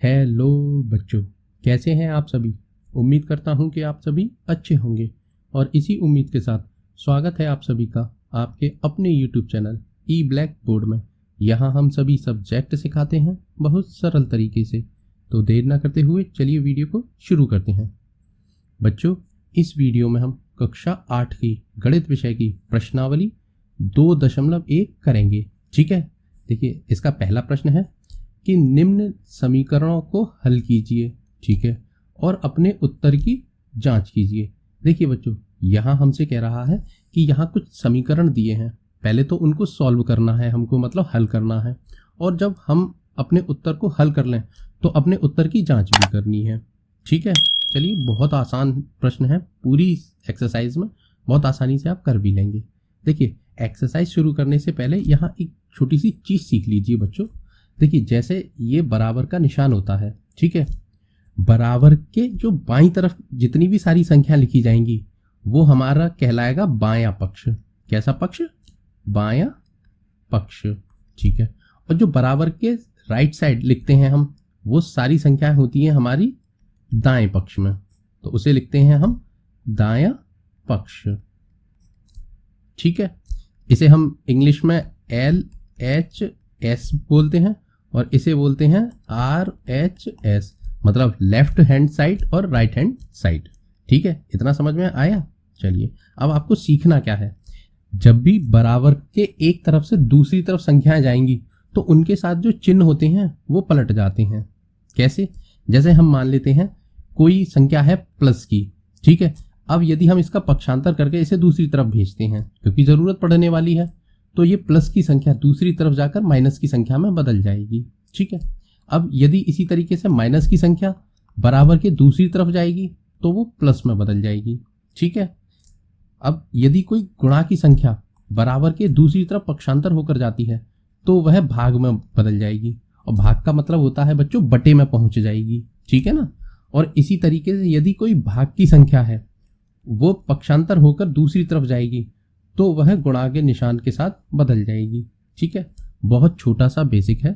Hello बच्चों, कैसे हैं आप सभी। उम्मीद करता हूं कि आप सभी अच्छे होंगे और इसी उम्मीद के साथ स्वागत है आप सभी का आपके अपने YouTube चैनल ई ब्लैक बोर्ड में। यहां हम सभी सब्जेक्ट सिखाते हैं बहुत सरल तरीके से। तो देर ना करते हुए चलिए वीडियो को शुरू करते हैं। बच्चों, इस वीडियो में हम कक्षा 8 की गणित विषय की प्रश्नावली 2.1 करेंगे। ठीक है, देखिए इसका पहला प्रश्न है कि निम्न समीकरणों को हल कीजिए। ठीक है, और अपने उत्तर की जांच कीजिए। देखिए बच्चों, यहाँ हमसे कह रहा है कि यहाँ कुछ समीकरण दिए हैं, पहले तो उनको सॉल्व करना है हमको, मतलब हल करना है। और जब हम अपने उत्तर को हल कर लें तो अपने उत्तर की जांच भी करनी है। ठीक है, चलिए बहुत आसान प्रश्न है, पूरी एक्सरसाइज में बहुत आसानी से आप कर भी लेंगे। देखिए एक्सरसाइज शुरू करने से पहले यहाँ एक छोटी सी चीज़ सीख लीजिए बच्चों। देखिए जैसे ये बराबर का निशान होता है, ठीक है, बराबर के जो बाईं तरफ जितनी भी सारी संख्या लिखी जाएंगी वो हमारा कहलाएगा बायां पक्ष। कैसा पक्ष? बायां पक्ष। ठीक है, और जो बराबर के राइट साइड लिखते हैं हम, वो सारी संख्याएं होती हैं हमारी दाएं पक्ष में, तो उसे लिखते हैं हम दायां पक्ष। ठीक है, इसे हम इंग्लिश में LHS बोलते हैं और इसे बोलते हैं RHS, मतलब लेफ्ट हैंड साइड और राइट हैंड साइड। ठीक है, इतना समझ में आया। चलिए अब आपको सीखना क्या है, जब भी बराबर के एक तरफ से दूसरी तरफ संख्याएं जाएंगी तो उनके साथ जो चिन्ह होते हैं वो पलट जाते हैं। कैसे? जैसे हम मान लेते हैं कोई संख्या है प्लस की, ठीक है, अब यदि हम इसका पक्षांतर करके इसे दूसरी तरफ भेजते हैं क्योंकि ज़रूरत पड़ने वाली है, तो ये प्लस की संख्या दूसरी तरफ जाकर माइनस की संख्या में बदल जाएगी। ठीक है, अब यदि इसी तरीके से माइनस की संख्या बराबर के दूसरी तरफ जाएगी तो वो प्लस में बदल जाएगी। ठीक है, अब यदि कोई गुणा की संख्या बराबर के दूसरी तरफ पक्षांतर होकर जाती है तो वह भाग में बदल जाएगी, और भाग का मतलब होता है बच्चों बटे में पहुंच जाएगी। ठीक है ना, और इसी तरीके से यदि कोई भाग की संख्या है वो पक्षांतर होकर दूसरी तरफ जाएगी तो वह गुणा के निशान के साथ बदल जाएगी। ठीक है, बहुत छोटा सा बेसिक है,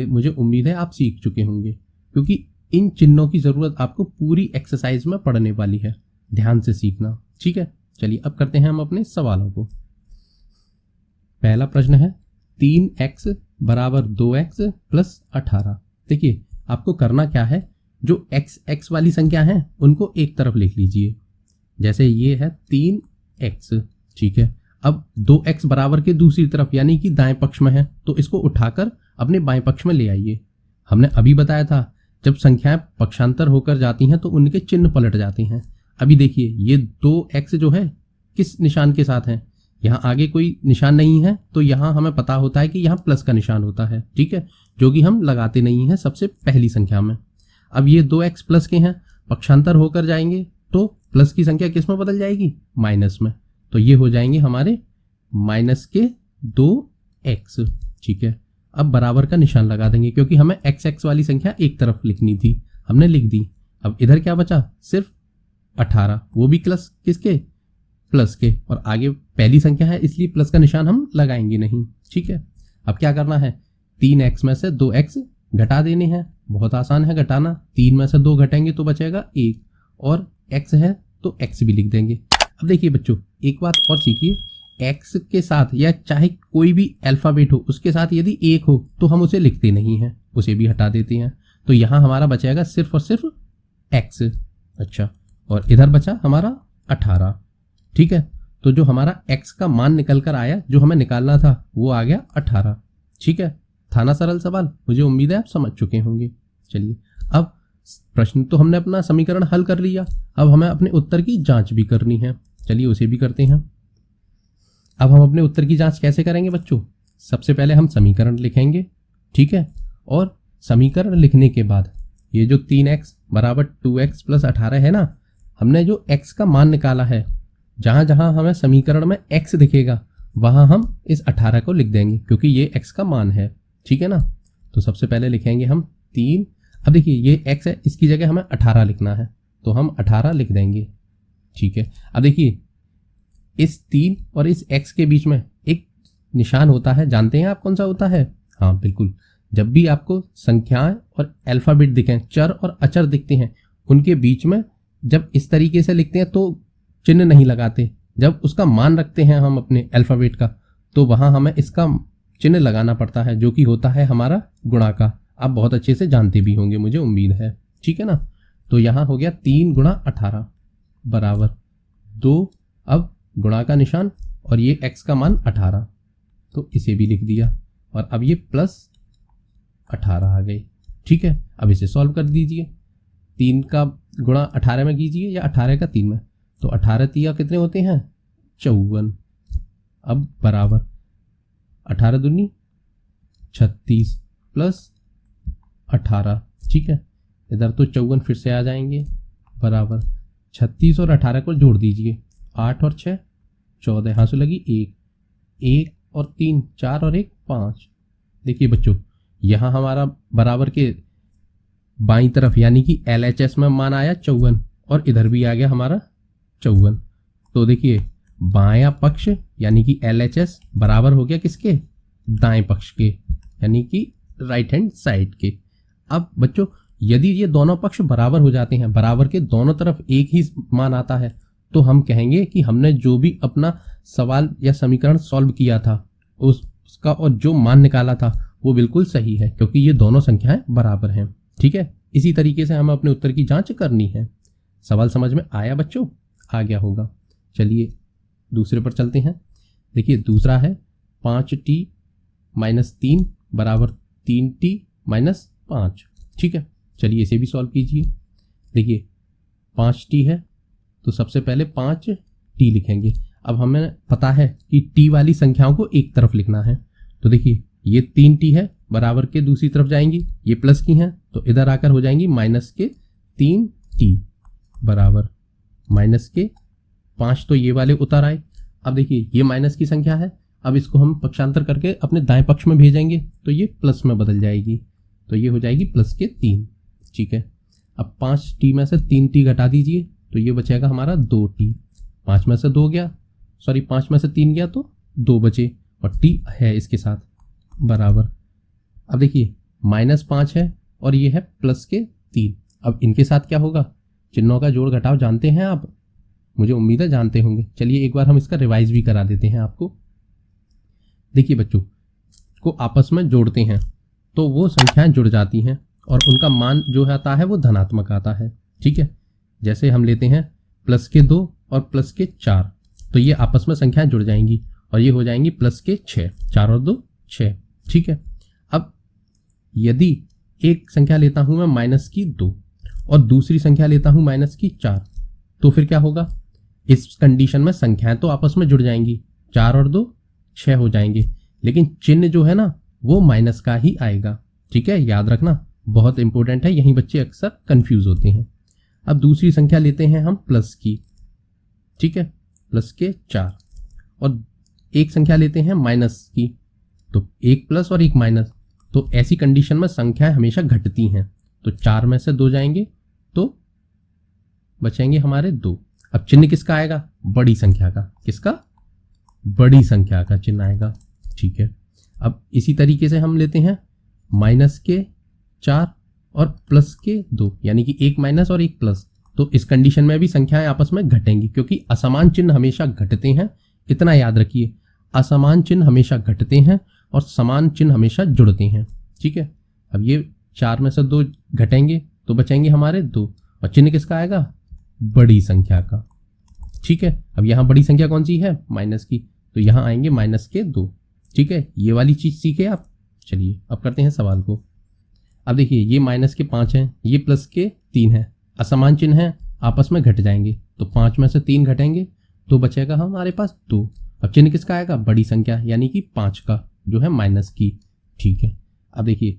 मुझे उम्मीद है आप सीख चुके होंगे, क्योंकि इन चिन्हों की ज़रूरत आपको पूरी एक्सरसाइज में पड़ने वाली है। ध्यान से सीखना। ठीक है, चलिए अब करते हैं हम अपने सवालों को। पहला प्रश्न है 3x बराबर 2x प्लस 18। देखिए आपको करना क्या है, जो x वाली संख्या है उनको एक तरफ लिख लीजिए। जैसे ये है 3x, ठीक है, अब 2x बराबर के दूसरी तरफ यानी कि दाएं पक्ष में है तो इसको उठाकर अपने बाएं पक्ष में ले आइए। हमने अभी बताया था जब संख्याएं पक्षांतर होकर जाती हैं तो उनके चिन्ह पलट जाते हैं। अभी देखिए ये 2x जो है किस निशान के साथ है, यहाँ आगे कोई निशान नहीं है, तो यहाँ हमें पता होता है कि यहाँ प्लस का निशान होता है। ठीक है, जो कि हम लगाते नहीं हैं सबसे पहली संख्या में। अब ये 2x प्लस के हैं, पक्षांतर होकर जाएंगे तो प्लस की संख्या किस में बदल जाएगी? माइनस में, तो ये हो जाएंगे हमारे माइनस के 2x। ठीक है, अब बराबर का निशान लगा देंगे क्योंकि हमें x वाली संख्या एक तरफ लिखनी थी, हमने लिख दी। अब इधर क्या बचा? सिर्फ 18, वो भी प्लस किसके? प्लस के, और आगे पहली संख्या है इसलिए प्लस का निशान हम लगाएंगे नहीं। ठीक है, अब क्या करना है, 3x में से 2x घटा देने हैं। बहुत आसान है घटाना, 3 में से 2 घटेंगे तो बचेगा 1, और x है तो x भी लिख देंगे। अब देखिए बच्चों एक बात और सीखिए, x के साथ या चाहे कोई भी अल्फ़ाबेट हो उसके साथ यदि 1 हो तो हम उसे लिखते नहीं हैं, उसे भी हटा देते हैं। तो यहाँ हमारा बचेगा सिर्फ और सिर्फ x। अच्छा, और इधर बचा हमारा 18। ठीक है, तो जो हमारा x का मान निकल कर आया, जो हमें निकालना था वो आ गया 18। ठीक है, था ना सरल सवाल? मुझे उम्मीद है आप समझ चुके होंगे। चलिए अब प्रश्न तो हमने अपना समीकरण हल कर लिया, अब हमें अपने उत्तर की जांच भी करनी है। चलिए उसे भी करते हैं। अब हम अपने उत्तर की जांच कैसे करेंगे बच्चों? सबसे पहले हम समीकरण लिखेंगे, ठीक है, और समीकरण लिखने के बाद ये जो 3x बराबर 2x प्लस 18 है ना, हमने जो x का मान निकाला है, जहाँ जहाँ हमें समीकरण में x दिखेगा वहाँ हम इस 18 को लिख देंगे क्योंकि ये x का मान है। ठीक है ना, तो सबसे पहले लिखेंगे हम 3। अब देखिए ये x है, इसकी जगह हमें 18 लिखना है तो हम 18 लिख देंगे। ठीक है, अब देखिए इस 3 और इस x के बीच में एक निशान होता है, जानते हैं आप कौन सा होता है? हाँ बिल्कुल, जब भी आपको संख्याएं और अल्फाबेट दिखें, चर और अचर दिखते हैं, उनके बीच में जब इस तरीके से लिखते हैं तो चिन्ह नहीं लगाते। जब उसका मान रखते हैं हम अपने अल्फाबेट का, तो वहां हमें इसका चिन्ह लगाना पड़ता है, जो कि होता है हमारा गुणा का। आप बहुत अच्छे से जानते भी होंगे, मुझे उम्मीद है, ठीक है ना। तो यहाँ हो गया 3 गुणा 18 बराबर 2। अब गुणा का निशान और ये x का मान 18, तो इसे भी लिख दिया और अब ये प्लस 18 आ गई, ठीक है। अब इसे सॉल्व कर दीजिए। 3 का गुणा 18 में कीजिए या 18 का 3 में, तो 18 तिया कितने होते हैं 54। अब बराबर 18 दूनी 36 प्लस 18, ठीक है। इधर तो 54 फिर से आ जाएंगे बराबर 36 और 18 को जोड़ दीजिए, 8 और 6 14, यहाँ से लगी 1 और 3 4 और 1 5। देखिए बच्चों, यहाँ हमारा बराबर के बाईं तरफ यानी कि LHS में मान आया 54 और इधर भी आ गया हमारा 54। तो देखिए बायां पक्ष यानी कि LHS बराबर हो गया किसके, दाएं पक्ष के यानी कि राइट हैंड साइड के। अब बच्चों यदि ये दोनों पक्ष बराबर हो जाते हैं, बराबर के दोनों तरफ एक ही मान आता है, तो हम कहेंगे कि हमने जो भी अपना सवाल या समीकरण सॉल्व किया था उसका और जो मान निकाला था वो बिल्कुल सही है, क्योंकि ये दोनों संख्याएं बराबर हैं, ठीक है। इसी तरीके से हमें अपने उत्तर की जांच करनी है। सवाल समझ में आया बच्चों? आ गया होगा। चलिए दूसरे पर चलते हैं। देखिए दूसरा है 5t - 3 बराबर 3t - 5, ठीक है। चलिए इसे भी सॉल्व कीजिए। देखिए 5t है तो सबसे पहले 5t लिखेंगे। अब हमें पता है कि t वाली संख्याओं को एक तरफ लिखना है, तो देखिए ये 3t है, बराबर के दूसरी तरफ जाएंगी, ये प्लस की हैं तो इधर आकर हो जाएंगी माइनस के 3t बराबर माइनस के 5, तो ये वाले उतर आए। अब देखिए ये माइनस की संख्या है, अब इसको हम पक्षांतर करके अपने दाएं पक्ष में भेजेंगे तो ये प्लस में बदल जाएगी, तो ये हो जाएगी प्लस के 3, ठीक है। अब 5t में से 3t घटा दीजिए तो ये बचेगा हमारा 2t। 5 में से 2 गया, सॉरी 5 में से 3 गया तो 2 बचे और t है इसके साथ बराबर। अब देखिए -5 है और ये है प्लस के 3। अब इनके साथ क्या होगा, चिन्हों का जोड़ घटाव जानते हैं आप, मुझे उम्मीद है जानते होंगे। चलिए एक बार हम इसका रिवाइज भी करा देते हैं आपको। देखिए बच्चों को आपस में जोड़ते हैं तो वो संख्याएं जुड़ जाती हैं और उनका मान जो आता है वो धनात्मक आता है, ठीक है। जैसे हम लेते हैं प्लस के 2 और प्लस के 4, तो ये आपस में संख्याएं जुड़ जाएंगी और ये हो जाएंगी प्लस के 6, 4 और 2 6, ठीक है। अब यदि एक संख्या लेता हूं मैं माइनस की 2 और दूसरी संख्या लेता हूं माइनस की 4, तो फिर क्या होगा, इस कंडीशन में संख्याएं तो आपस में जुड़ जाएंगी, 4 और 2 6 हो जाएंगे, लेकिन चिन्ह जो है ना वो माइनस का ही आएगा, ठीक है। याद रखना, बहुत इंपॉर्टेंट है, यहीं बच्चे अक्सर कंफ्यूज होते हैं। अब दूसरी संख्या लेते हैं हम प्लस की, ठीक है, प्लस के 4 और एक संख्या लेते हैं माइनस की, तो एक प्लस और एक माइनस, तो ऐसी कंडीशन में संख्याएं हमेशा घटती हैं, तो 4 में से 2 जाएंगे तो बचेंगे हमारे 2। अब चिन्ह किसका आएगा, बड़ी संख्या का, किसका, बड़ी संख्या का चिन्ह आएगा, ठीक है। अब इसी तरीके से हम लेते हैं माइनस के 4 और प्लस के 2 यानी कि एक माइनस और एक प्लस, तो इस कंडीशन में भी संख्याएं आपस में घटेंगी, क्योंकि असमान चिन्ह हमेशा घटते हैं, इतना याद रखिए। असमान चिन्ह हमेशा घटते हैं और समान चिन्ह हमेशा जुड़ते हैं, ठीक है। अब ये 4 में से 2 घटेंगे तो बचेंगे हमारे 2 और चिन्ह किसका आएगा, बड़ी संख्या का, ठीक है। अब यहाँ बड़ी संख्या कौन सी है, माइनस की, तो यहाँ आएंगे माइनस के 2, ठीक है। ये वाली चीज सीखे आप। चलिए अब करते हैं सवाल को। अब देखिए ये माइनस के 5 हैं, ये प्लस के 3 है, असमान चिन्ह है, आपस में घट जाएंगे, तो 5 में से 3 घटेंगे तो बचेगा हमारे पास 2। अब चिन्ह किसका आएगा, बड़ी संख्या यानी कि 5 का, जो है माइनस की, ठीक है। अब देखिए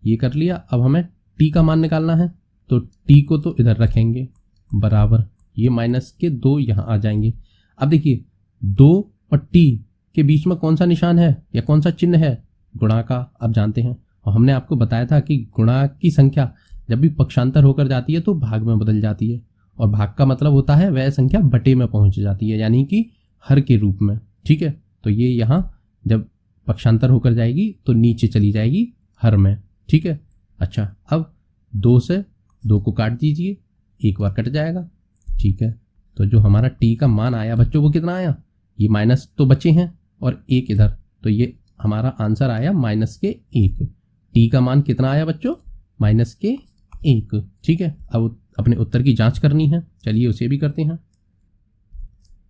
ये कर लिया, अब हमें t का मान निकालना है, तो t को तो इधर रखेंगे बराबर, ये माइनस के 2 यहाँ आ जाएंगे। अब देखिए 2 और t के बीच में कौन सा निशान है या कौन सा चिन्ह है, गुणा का, आप जानते हैं। और हमने आपको बताया था कि गुणा की संख्या जब भी पक्षांतर होकर जाती है तो भाग में बदल जाती है, और भाग का मतलब होता है वह संख्या बटे में पहुंच जाती है, यानी कि हर के रूप में, ठीक है। तो ये यहाँ जब पक्षांतर होकर जाएगी तो नीचे चली जाएगी हर में, ठीक है। अच्छा, अब 2 से 2 को काट दीजिए, एक बार कट जाएगा, ठीक है। तो जो हमारा टी का मान आया बच्चों वो कितना आया, ये माइनस तो बचे हैं और एक इधर, तो ये हमारा आंसर आया -1। टी का मान कितना आया बच्चों, -1, ठीक है। अब अपने उत्तर की जांच करनी है, चलिए उसे भी करते हैं।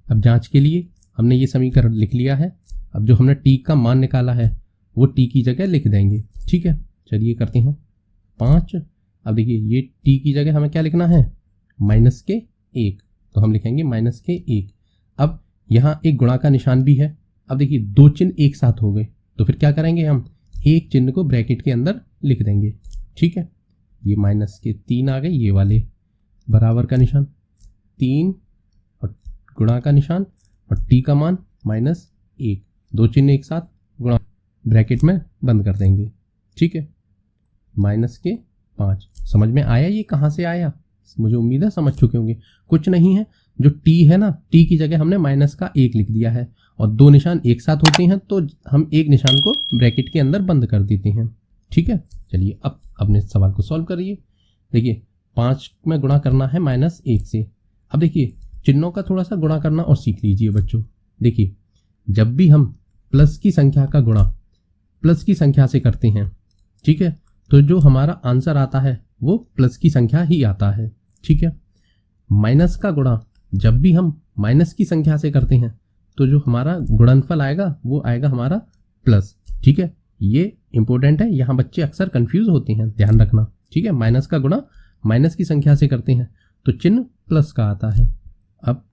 अब जांच के लिए हमने ये समीकरण लिख लिया है। अब जो हमने टी का मान निकाला है वो टी की जगह लिख देंगे, ठीक है। चलिए करते हैं 5। अब देखिए ये टी की जगह हमें क्या लिखना है, -1, तो हम लिखेंगे -1। अब यहाँ एक गुणा का निशान भी है। अब देखिए 2 चिन्ह एक साथ हो गए, तो फिर क्या करेंगे, हम एक चिन्ह को ब्रैकेट के अंदर लिख देंगे, ठीक है। ये -3 आ गए, ये वाले बराबर का निशान 3 और गुणा का निशान और टी का मान -1, 2 चिन्ह एक साथ गुणा ब्रैकेट में बंद कर देंगे, ठीक है। -5 समझ में आया ये कहाँ से आया, मुझे उम्मीद है समझ चुके होंगे। कुछ नहीं है, जो टी है ना, टी की जगह हमने -1 लिख दिया है और 2 निशान एक साथ होते हैं तो हम एक निशान को ब्रैकेट के अंदर बंद कर देते हैं, ठीक है। चलिए अब अपने सवाल को सॉल्व करिए। देखिए 5 में गुणा करना है -1 से। अब देखिए चिन्हों का थोड़ा सा गुणा करना और सीख लीजिए बच्चों। देखिए जब भी हम प्लस की संख्या का गुणा प्लस की संख्या से करते हैं, ठीक है, तो जो हमारा आंसर आता है वो प्लस की संख्या ही आता है, ठीक है। माइनस का गुणा जब भी हम माइनस की संख्या से करते हैं तो जो हमारा गुणनफल आएगा वो आएगा हमारा प्लस, ठीक है। ये इंपॉर्टेंट है, यहाँ बच्चे अक्सर कंफ्यूज होते हैं, ध्यान रखना, ठीक है। माइनस का गुणा माइनस की संख्या से करते हैं तो चिन्ह प्लस का आता है। अब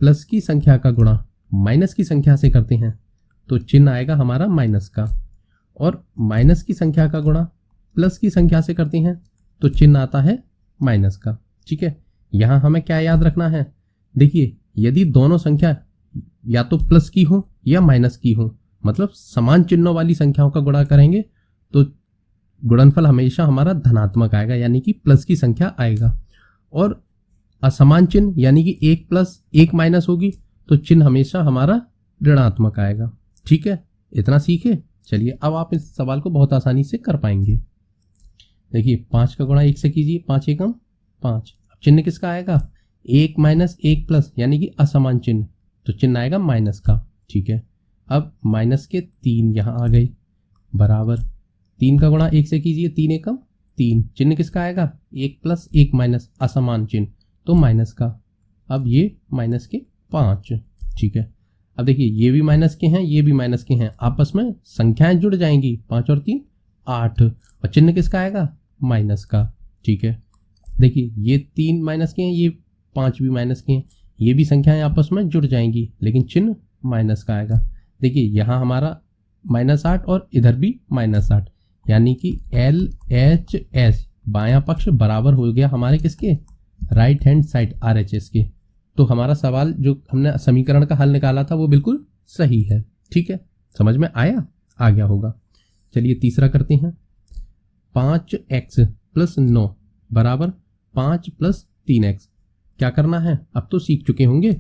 प्लस की संख्या का गुणा माइनस की संख्या से करते हैं तो चिन्ह आएगा हमारा माइनस का, और माइनस की संख्या का गुणा प्लस की संख्या से करते हैं तो चिन्ह आता है माइनस का, ठीक है। यहाँ हमें क्या याद रखना है, देखिए यदि दोनों संख्या या तो प्लस की हो या माइनस की हो, मतलब समान चिन्हों वाली संख्याओं का गुणा करेंगे तो गुणनफल हमेशा हमारा धनात्मक आएगा, यानी कि प्लस की संख्या आएगा। और असमान चिन्ह यानी कि 1 प्लस 1 माइनस होगी तो चिन्ह हमेशा हमारा ऋणात्मक आएगा, ठीक है। इतना सीखे। चलिए अब आप इस सवाल को बहुत आसानी से कर पाएंगे। देखिए 5 का गुणा 1 से कीजिए, 5 एकम 5। अब चिन्ह किसका आएगा, 1 माइनस 1 प्लस, यानी कि असमान चिन्ह, तो चिन्ह आएगा माइनस का, ठीक है। अब -3 यहाँ आ गए, बराबर 3 का गुणा 1 से कीजिए, 3 एकम 3। चिन्ह किसका आएगा, 1 प्लस 1 माइनस, असमान चिन्ह, तो माइनस का। अब ये -5, ठीक है। अब देखिए ये भी माइनस के हैं, ये भी माइनस के हैं, आपस में संख्याएं जुड़ जाएंगी, 5 और 3 8, और चिन्ह किसका आएगा, माइनस का, ठीक है। देखिए ये 3 माइनस के हैं, ये 5 भी माइनस के हैं, ये भी संख्याएं आपस में जुड़ जाएंगी लेकिन चिन्ह माइनस का आएगा। देखिए यहाँ हमारा -8 और इधर भी -8, यानी कि LHS बायां पक्ष बराबर हो गया हमारे किसके, राइट हैंड साइड RHS के। तो हमारा सवाल जो हमने समीकरण का हल निकाला था वो बिल्कुल सही है, ठीक है। समझ में आ गया होगा। चलिए तीसरा करते हैं। 5x + 9 बराबर 5 + 3x। क्या करना है, अब तो सीख चुके होंगे।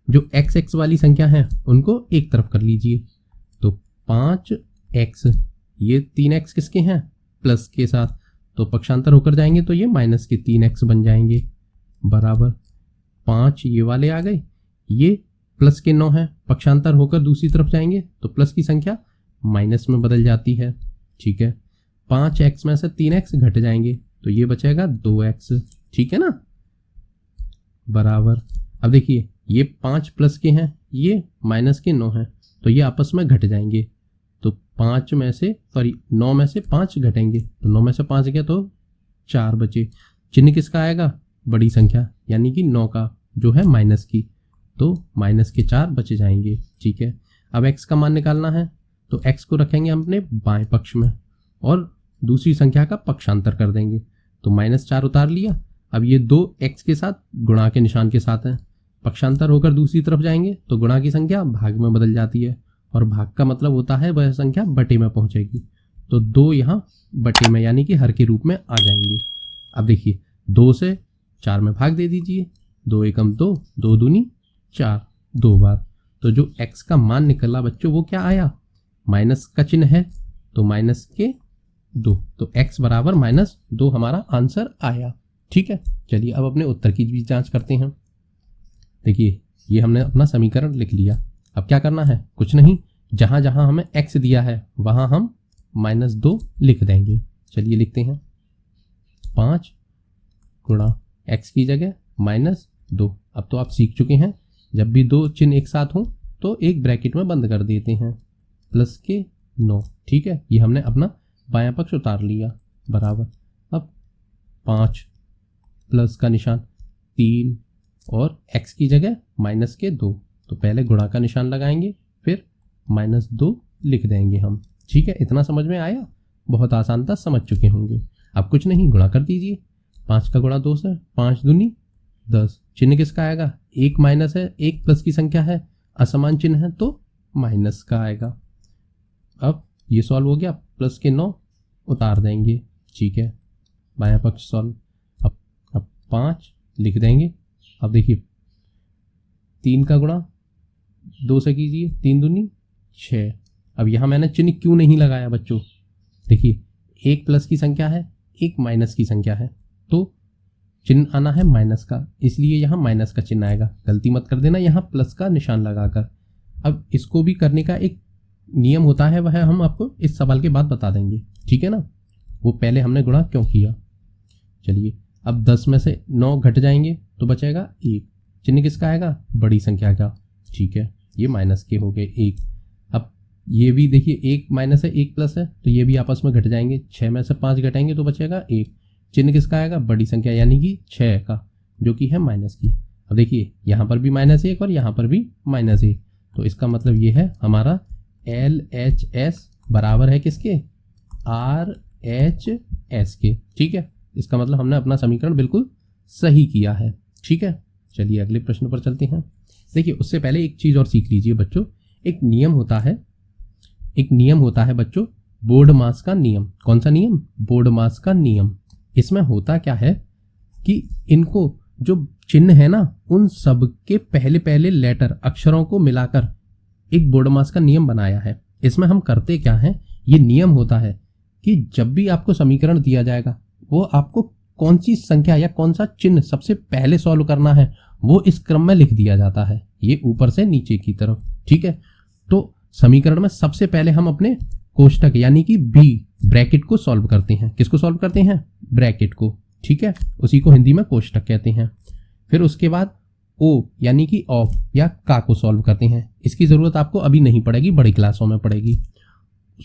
जो x वाली संख्या है उनको एक तरफ कर लीजिए, तो 5x, ये 3x किसके हैं, प्लस के साथ, तो पक्षांतर होकर जाएंगे तो ये -3x बन जाएंगे, बराबर 5 ये वाले आ गए, ये प्लस के 9 है, पक्षांतर होकर दूसरी तरफ जाएंगे तो प्लस की संख्या माइनस में बदल जाती है, ठीक है। 5x में से 3x घट जाएंगे तो ये बचेगा 2x, ठीक है ना, बराबर। अब देखिए ये 5 प्लस के हैं, ये माइनस के 9 हैं, तो ये आपस में घट जाएंगे, तो 9 में से 5 घटेंगे, तो 9 में से 5 गया तो 4 बचे। चिन्ह किसका आएगा, बड़ी संख्या, यानी कि 9 का, जो है माइनस की, तो -4 बचे जाएंगे, ठीक है। अब x का मान निकालना है तो x को रखेंगे हम अपने बाएं पक्ष में और दूसरी संख्या का पक्षांतर कर देंगे, तो -4 उतार लिया। अब ये 2x के साथ गुणा के निशान के साथ हैं, पक्षांतर होकर दूसरी तरफ जाएंगे तो गुणा की संख्या भाग में बदल जाती है, और भाग का मतलब होता है वह संख्या बटे में पहुंचेगी, तो 2 यहाँ बटे में यानी कि हर के रूप में आ जाएंगे। अब देखिए 2 से 4 में भाग दे दीजिए, 2 एकम 2, 2 दूनी 4, 2 बार, तो जो x का मान निकला बच्चों वो क्या आया, माइनस का चिन्ह है तो -4 -2, तो x बराबर -2 हमारा आंसर आया। ठीक है, चलिए अब अपने उत्तर की भी जांच करते हैं। देखिए ये हमने अपना समीकरण लिख लिया। अब क्या करना है, कुछ नहीं, जहां जहां हमें x दिया है वहां हम -2 लिख देंगे। चलिए लिखते हैं 5 गुणा x की जगह -2। अब तो आप सीख चुके हैं, जब भी दो चिन्ह एक साथ हों तो एक ब्रैकेट में बंद कर देते हैं, प्लस के 9। ठीक है, ये हमने अपना बायां पक्ष उतार लिया, बराबर। अब 5 प्लस का निशान 3 और x की जगह -2, तो पहले गुणा का निशान लगाएंगे फिर -2 लिख देंगे हम। ठीक है, इतना समझ में आया? बहुत आसान था, समझ चुके होंगे। अब कुछ नहीं, गुणा कर दीजिए। 5 का गुणा 2 से, 5 दूनी 10। चिन्ह किसका आएगा, एक माइनस है, एक प्लस की संख्या है, असमान चिन्ह है तो माइनस का आएगा। अब ये सॉल्व हो गया, प्लस के 9 उतार देंगे। ठीक है, बायां पक्ष सॉल्व। अब 5 लिख देंगे। अब देखिए 3 का गुणा 2 से कीजिए, 3 दूनी 6। अब यहाँ मैंने चिन्ह क्यों नहीं लगाया बच्चों, देखिए एक प्लस की संख्या है, एक माइनस की संख्या है, तो चिन्ह आना है माइनस का, इसलिए यहाँ माइनस का चिन्ह आएगा। गलती मत कर देना यहाँ प्लस का निशान लगाकर। अब इसको भी करने का एक नियम होता है, वह हम आपको इस सवाल के बाद बता देंगे। ठीक है ना, वो पहले हमने गुणा क्यों किया। चलिए अब 10 में से 9 घट जाएंगे तो बचेगा 1। चिन्ह किसका आएगा, बड़ी संख्या का। ठीक है, ये माइनस के हो गए 1। अब ये भी देखिए, एक माइनस है एक प्लस है, तो ये भी आपस में घट जाएंगे। 6 में से 5 घटाएंगे तो बचेगा 1। चिन्ह किसका आएगा, बड़ी संख्या यानी कि 6 का, जो कि है माइनस की। अब देखिए यहाँ पर भी -1 और यहाँ पर भी -1, तो इसका मतलब ये है हमारा LHS बराबर है किसके, RHS के। ठीक है, इसका मतलब हमने अपना समीकरण बिल्कुल सही किया है। ठीक है, चलिए अगले प्रश्न पर चलते हैं। देखिए उससे पहले एक चीज़ और सीख लीजिए बच्चों, एक नियम होता है बच्चों, बोर्ड मास का नियम। कौन सा नियम, बोर्ड मास का नियम। इसमें होता क्या है कि इनको जो चिन्ह है ना, उन सब के पहले पहले लेटर अक्षरों को मिलाकर एक बोर्ड मास का नियम बनाया है। इसमें हम करते क्या है, ये नियम होता है कि जब भी आपको समीकरण दिया जाएगा, वो आपको कौन सी संख्या या कौन सा चिन्ह सबसे पहले सॉल्व करना है, वो इस क्रम में लिख दिया जाता है, ये ऊपर से नीचे की तरफ। ठीक है, तो समीकरण में सबसे पहले हम अपने कोष्टक यानी कि बी ब्रैकेट को सॉल्व करते हैं। किसको सॉल्व करते हैं, ब्रैकेट को। ठीक है, उसी को हिंदी में कोष्टक कहते हैं। फिर उसके बाद ओ यानी कि ऑफ या का को सॉल्व करते हैं। इसकी ज़रूरत आपको अभी नहीं पड़ेगी, बड़ी क्लासों में पड़ेगी।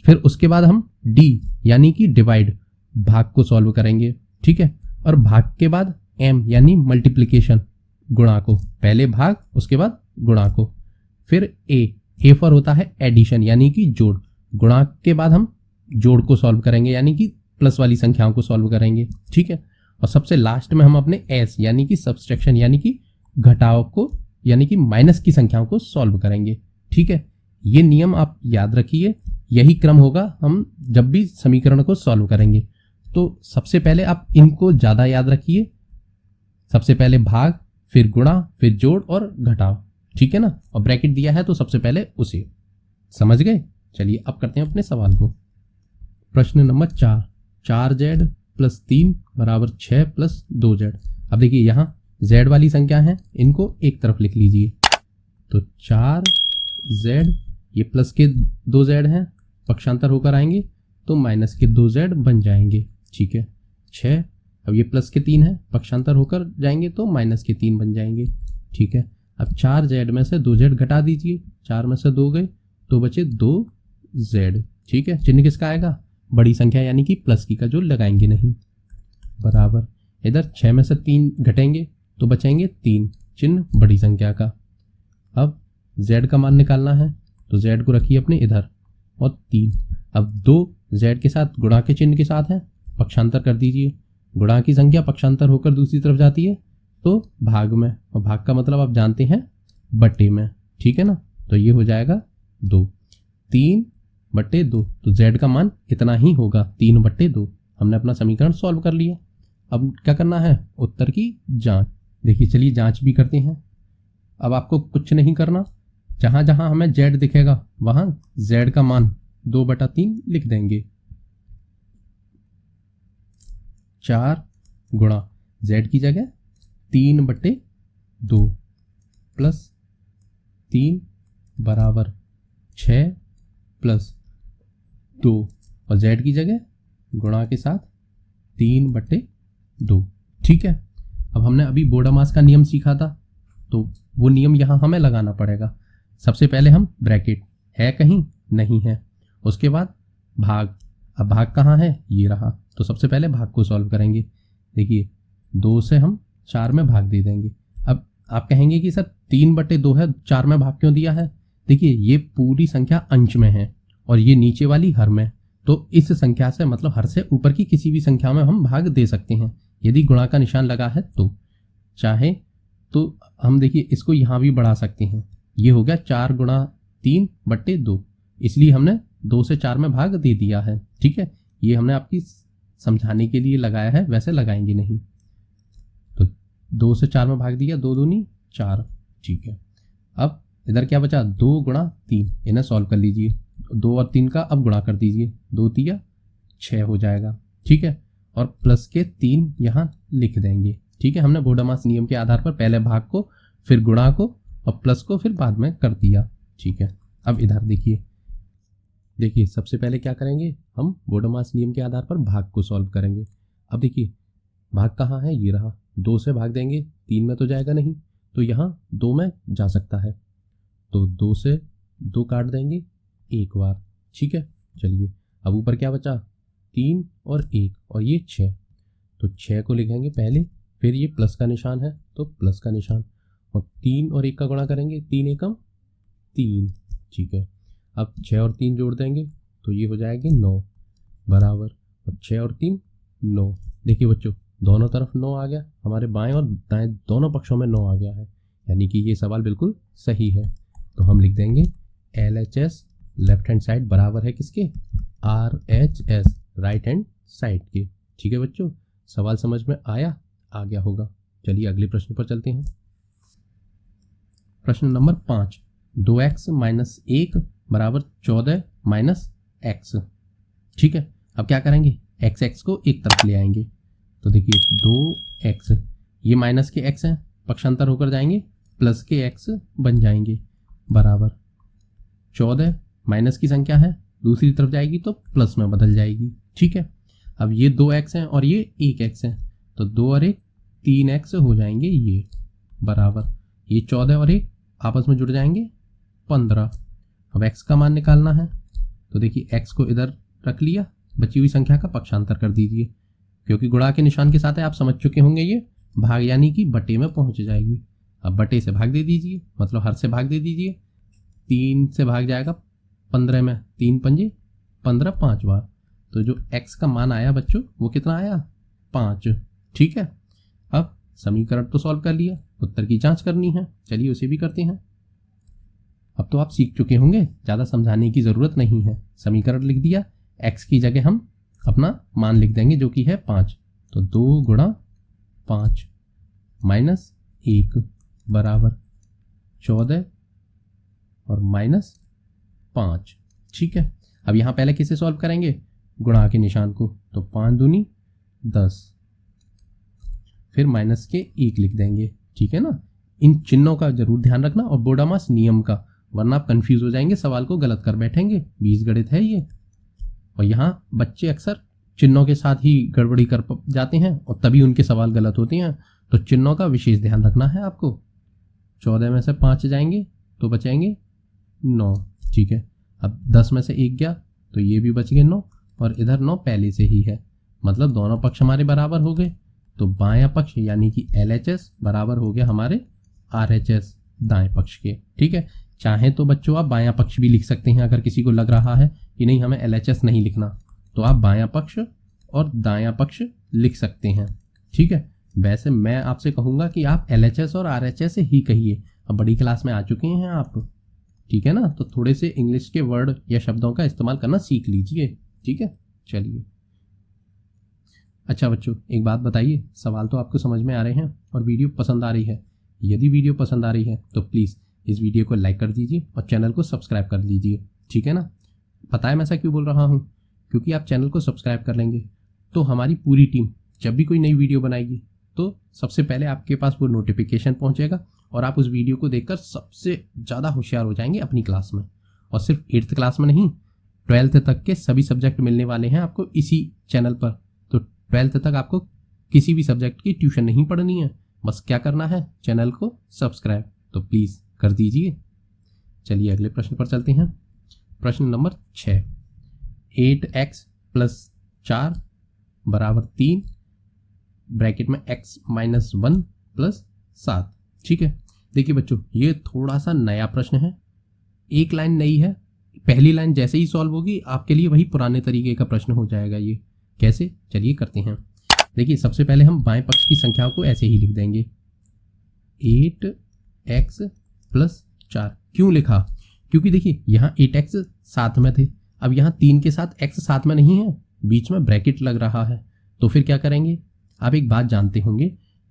फिर उसके बाद हम डी यानी कि डिवाइड भाग को सॉल्व करेंगे। ठीक है, और भाग के बाद एम यानी मल्टीप्लिकेशन गुणा को, पहले भाग उसके बाद गुणा को। फिर ए पर होता है एडिशन यानी कि जोड़, गुणा के बाद हम जोड़ को सॉल्व करेंगे यानी कि प्लस वाली संख्याओं को सॉल्व करेंगे। ठीक है, और सबसे लास्ट में हम अपने एस यानी कि सब्सट्रैक्शन यानी कि घटाव को यानी कि माइनस की संख्याओं को सॉल्व करेंगे। ठीक है, ये नियम आप याद रखिए, यही क्रम होगा हम जब भी समीकरण को सॉल्व करेंगे। तो सबसे पहले आप इनको ज़्यादा याद रखिए, सबसे पहले भाग, फिर गुणा, फिर जोड़ और घटाव। ठीक है ना, और ब्रैकेट दिया है तो सबसे पहले उसे समझ गए। चलिए अब करते हैं अपने सवाल को। प्रश्न नंबर 4z + 3 = 6 + 2z। अब देखिए यहाँ z वाली संख्या है, इनको एक तरफ लिख लीजिए। तो 4z, ये प्लस के 2z हैं, पक्षांतर होकर आएंगे तो माइनस के 2z बन जाएंगे। ठीक है, 6, अब ये प्लस के 3 है, पक्षांतर होकर जाएंगे तो माइनस के 3 बन जाएंगे। ठीक है, अब 4z में से 2z घटा दीजिए, 4 में से 2 गए तो बचे 2z। ठीक है, चिन्ह किसका आएगा, बड़ी संख्या यानी कि प्लस की का, जो लगाएंगे नहीं, बराबर। इधर 6 में से 3 घटेंगे तो बचेंगे 3, चिन्ह बड़ी संख्या का। अब z का मान निकालना है तो z को रखिए अपने इधर और 3। अब 2 z के साथ गुणा के चिन्ह के साथ है, पक्षांतर कर दीजिए। गुणा की संख्या पक्षांतर होकर दूसरी तरफ जाती है तो भाग में, और भाग का मतलब आप जानते हैं बट्टे में। ठीक है ना, तो ये हो जाएगा 2, 3/2। तो z का मान इतना ही होगा, 3/2। हमने अपना समीकरण सॉल्व कर लिया। अब क्या करना है, उत्तर की जांच। देखिए चलिए जांच भी करते हैं। अब आपको कुछ नहीं करना, जहाँ जहाँ हमें z दिखेगा वहाँ z का मान 2/3 लिख देंगे। 4 गुणा z की जगह 3/2 प्लस 3 बराबर 6 प्लस 2 और z की जगह गुणा के साथ 3/2। ठीक है, अब हमने अभी बोडामास का नियम सीखा था, तो वो नियम यहाँ हमें लगाना पड़ेगा। सबसे पहले हम ब्रैकेट है कहीं नहीं है, उसके बाद भाग। अब भाग कहाँ है, ये रहा, तो सबसे पहले भाग को सॉल्व करेंगे। देखिए 2 से हम 4 में भाग दे देंगे। अब आप कहेंगे कि सर 3/2 है, 4 में भाग क्यों दिया है? देखिए ये पूरी संख्या अंश में है और ये नीचे वाली हर में, तो इस संख्या से मतलब हर से ऊपर की किसी भी संख्या में हम भाग दे सकते हैं यदि गुणा का निशान लगा है तो। चाहे तो हम देखिए इसको यहाँ भी बढ़ा सकते हैं, ये हो गया 4 गुणा 3/2, इसलिए हमने 2 से 4 में भाग दे दिया है। ठीक है, ये हमने आपकी समझाने के लिए लगाया है, वैसे लगाएंगे नहीं। तो 2 से 4 में भाग दिया, 2 दूनी 4। ठीक है, अब इधर क्या बचा, 2 गुणा 3, इन्हें सॉल्व कर लीजिए। 2 और 3 का अब गुणा कर दीजिए, 2 तिया 6 हो जाएगा। ठीक है, और प्लस के 3 यहाँ लिख देंगे। ठीक है, हमने बोडामास नियम के आधार पर पहले भाग को, फिर गुणा को और प्लस को फिर बाद में कर दिया। ठीक है, अब इधर देखिए सबसे पहले क्या करेंगे, हम बोडामास नियम के आधार पर भाग को सॉल्व करेंगे। अब देखिए भाग कहाँ है, ये रहा। 2 से भाग देंगे, 3 में तो जाएगा नहीं, तो यहाँ 2 में जा सकता है, तो 2 से 2 काट देंगे एक बार। ठीक है, चलिए अब ऊपर क्या बचा, 3 और 1 और ये 6, तो 6 को लिखेंगे पहले, फिर ये प्लस का निशान है तो प्लस का निशान, और 3 और 1 का गुणा करेंगे, 3 एकम 3। ठीक है, अब 6 और 3 जोड़ देंगे तो ये हो जाएगी 9 बराबर, और 6 और 3 9। देखिए बच्चों दोनों तरफ 9 आ गया, हमारे बाएं और दाएं दोनों पक्षों में 9 आ गया है, यानी कि ये सवाल बिल्कुल सही है। तो हम लिख देंगे LHS लेफ्ट हैंड साइड बराबर है किसके, RHS राइट हैंड साइड के। ठीक है बच्चों, सवाल समझ में आ गया होगा। चलिए अगले प्रश्न पर चलते हैं। प्रश्न नंबर 5, 2x - 1 बराबर 14 - x। ठीक है, अब क्या करेंगे, x को एक तरफ ले आएंगे, तो देखिए 2x, ये माइनस के x हैं, पक्षांतर होकर जाएंगे, प्लस के x बन जाएंगे, बराबर 14 माइनस की संख्या है, दूसरी तरफ जाएगी तो प्लस में बदल जाएगी। ठीक है, अब ये 2x हैं और ये 1x है, तो 2 और 1 3x हो जाएंगे, ये बराबर ये 14 और 1 आपस में जुड़ जाएंगे 15। अब x का मान निकालना है, तो देखिए x को इधर रख लिया, बची हुई संख्या का पक्षांतर कर दीजिए, क्योंकि गुणा के निशान के साथ है, आप समझ चुके होंगे, ये भाग यानी कि बटे में पहुंच जाएगी। अब बटे से भाग दे दीजिए, मतलब हर से भाग दे दीजिए, 3 से भाग जाएगा 15 में, 3 पंजे 15 5 बार, तो जो x का मान आया बच्चों वो कितना आया, 5। ठीक है, अब समीकरण तो सॉल्व कर लिया, उत्तर की जांच करनी है, चलिए उसे भी करते हैं। अब तो आप सीख चुके होंगे, ज़्यादा समझाने की ज़रूरत नहीं है। समीकरण लिख दिया, x की जगह हम अपना मान लिख देंगे जो कि है 5, तो 2 गुणा 5 माइनस 1 बराबर 14 और माइनस 5। ठीक है, अब यहाँ पहले किसे सॉल्व करेंगे, गुणा के निशान को, तो 5 दूनी 10, फिर माइनस के 1 लिख देंगे। ठीक है ना, इन चिन्हों का जरूर ध्यान रखना और बोडामास नियम का, वरना आप कंफ्यूज हो जाएंगे, सवाल को गलत कर बैठेंगे। बीजगणित है ये, और यहाँ बच्चे अक्सर चिन्हों के साथ ही गड़बड़ी कर जाते हैं और तभी उनके सवाल गलत होते हैं, तो चिन्हों का विशेष ध्यान रखना है आपको। 14 में से 5 जाएंगे तो बचेंगे 9। ठीक है, अब 10 में से 1 गया तो ये भी बच गए 9, और इधर 9 पहले से ही है, मतलब दोनों पक्ष हमारे बराबर हो गए, तो बायां पक्ष यानी कि LHS बराबर हो गया हमारे RHS दाएं पक्ष के। ठीक है, चाहे तो बच्चों आप बायां पक्ष भी लिख सकते हैं, अगर किसी को लग रहा है कि नहीं हमें LHS नहीं लिखना, तो आप बायां पक्ष और दायां पक्ष लिख सकते हैं। ठीक है, वैसे मैं आपसे कहूँगा कि आप LHS और RHS ही कहिए, अब बड़ी क्लास में आ चुके हैं आप। ठीक है ना, तो थोड़े से इंग्लिश के वर्ड या शब्दों का इस्तेमाल करना सीख लीजिए। ठीक है, चलिए। अच्छा बच्चों, एक बात बताइए, सवाल तो आपको समझ में आ रहे हैं और वीडियो पसंद आ रही है। यदि वीडियो पसंद आ रही है तो प्लीज़ इस वीडियो को लाइक कर दीजिए और चैनल को सब्सक्राइब कर लीजिए। ठीक है ना, पता है मैं ऐसा क्यों बोल रहा हूँ, क्योंकि आप चैनल को सब्सक्राइब कर लेंगे तो हमारी पूरी टीम जब भी कोई नई वीडियो बनाएगी तो सबसे पहले आपके पास वो नोटिफिकेशन पहुंचेगा और आप उस वीडियो को देखकर सबसे ज़्यादा होशियार हो जाएंगे अपनी क्लास में। और सिर्फ 8th क्लास में नहीं, 12th तक के सभी सब्जेक्ट मिलने वाले हैं आपको इसी चैनल पर। तो 12th तक आपको किसी भी सब्जेक्ट की ट्यूशन नहीं पढ़नी है, बस क्या करना है, चैनल को सब्सक्राइब तो प्लीज़ कर दीजिए। चलिए अगले प्रश्न पर चलते हैं। प्रश्न नंबर 6, 8x + 4 = 3 ब्रैकेट में x - 1 + 7। ठीक है, देखिए बच्चों ये थोड़ा सा नया प्रश्न है, एक लाइन नई है। पहली लाइन जैसे ही सॉल्व होगी आपके लिए वही पुराने तरीके का प्रश्न हो जाएगा। ये कैसे, चलिए करते हैं। देखिए सबसे पहले हम बाएं पक्ष की संख्याओं को ऐसे ही लिख देंगे, 8x + 4। क्यों लिखा, क्योंकि देखिए यहाँ 8x साथ में थे, अब यहाँ 3 के साथ x साथ में नहीं है, बीच में ब्रैकेट लग रहा है। तो फिर क्या करेंगे, आप एक बात जानते होंगे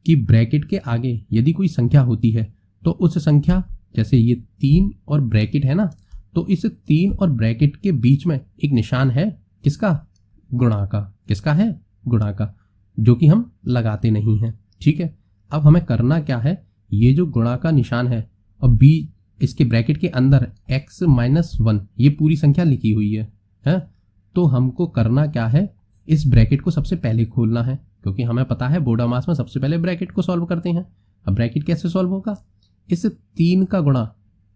कि ब्रैकेट के आगे यदि कोई संख्या होती है तो उस संख्या, जैसे ये 3 और ब्रैकेट है ना, तो इस 3 और ब्रैकेट के बीच में एक निशान है, किसका, गुणा का। किसका है, गुणा का, जो कि हम लगाते नहीं हैं। ठीक है, अब हमें करना क्या है, ये जो गुणा का निशान है और बी इसके ब्रैकेट के अंदर x - 1 ये पूरी संख्या लिखी हुई है। तो हमको करना क्या है, इस ब्रैकेट को सबसे पहले खोलना है, क्योंकि हमें पता है बोर्ड मास में सबसे पहले ब्रैकेट को सॉल्व करते हैं। अब ब्रैकेट कैसे सॉल्व होगा, इस 3 का गुणा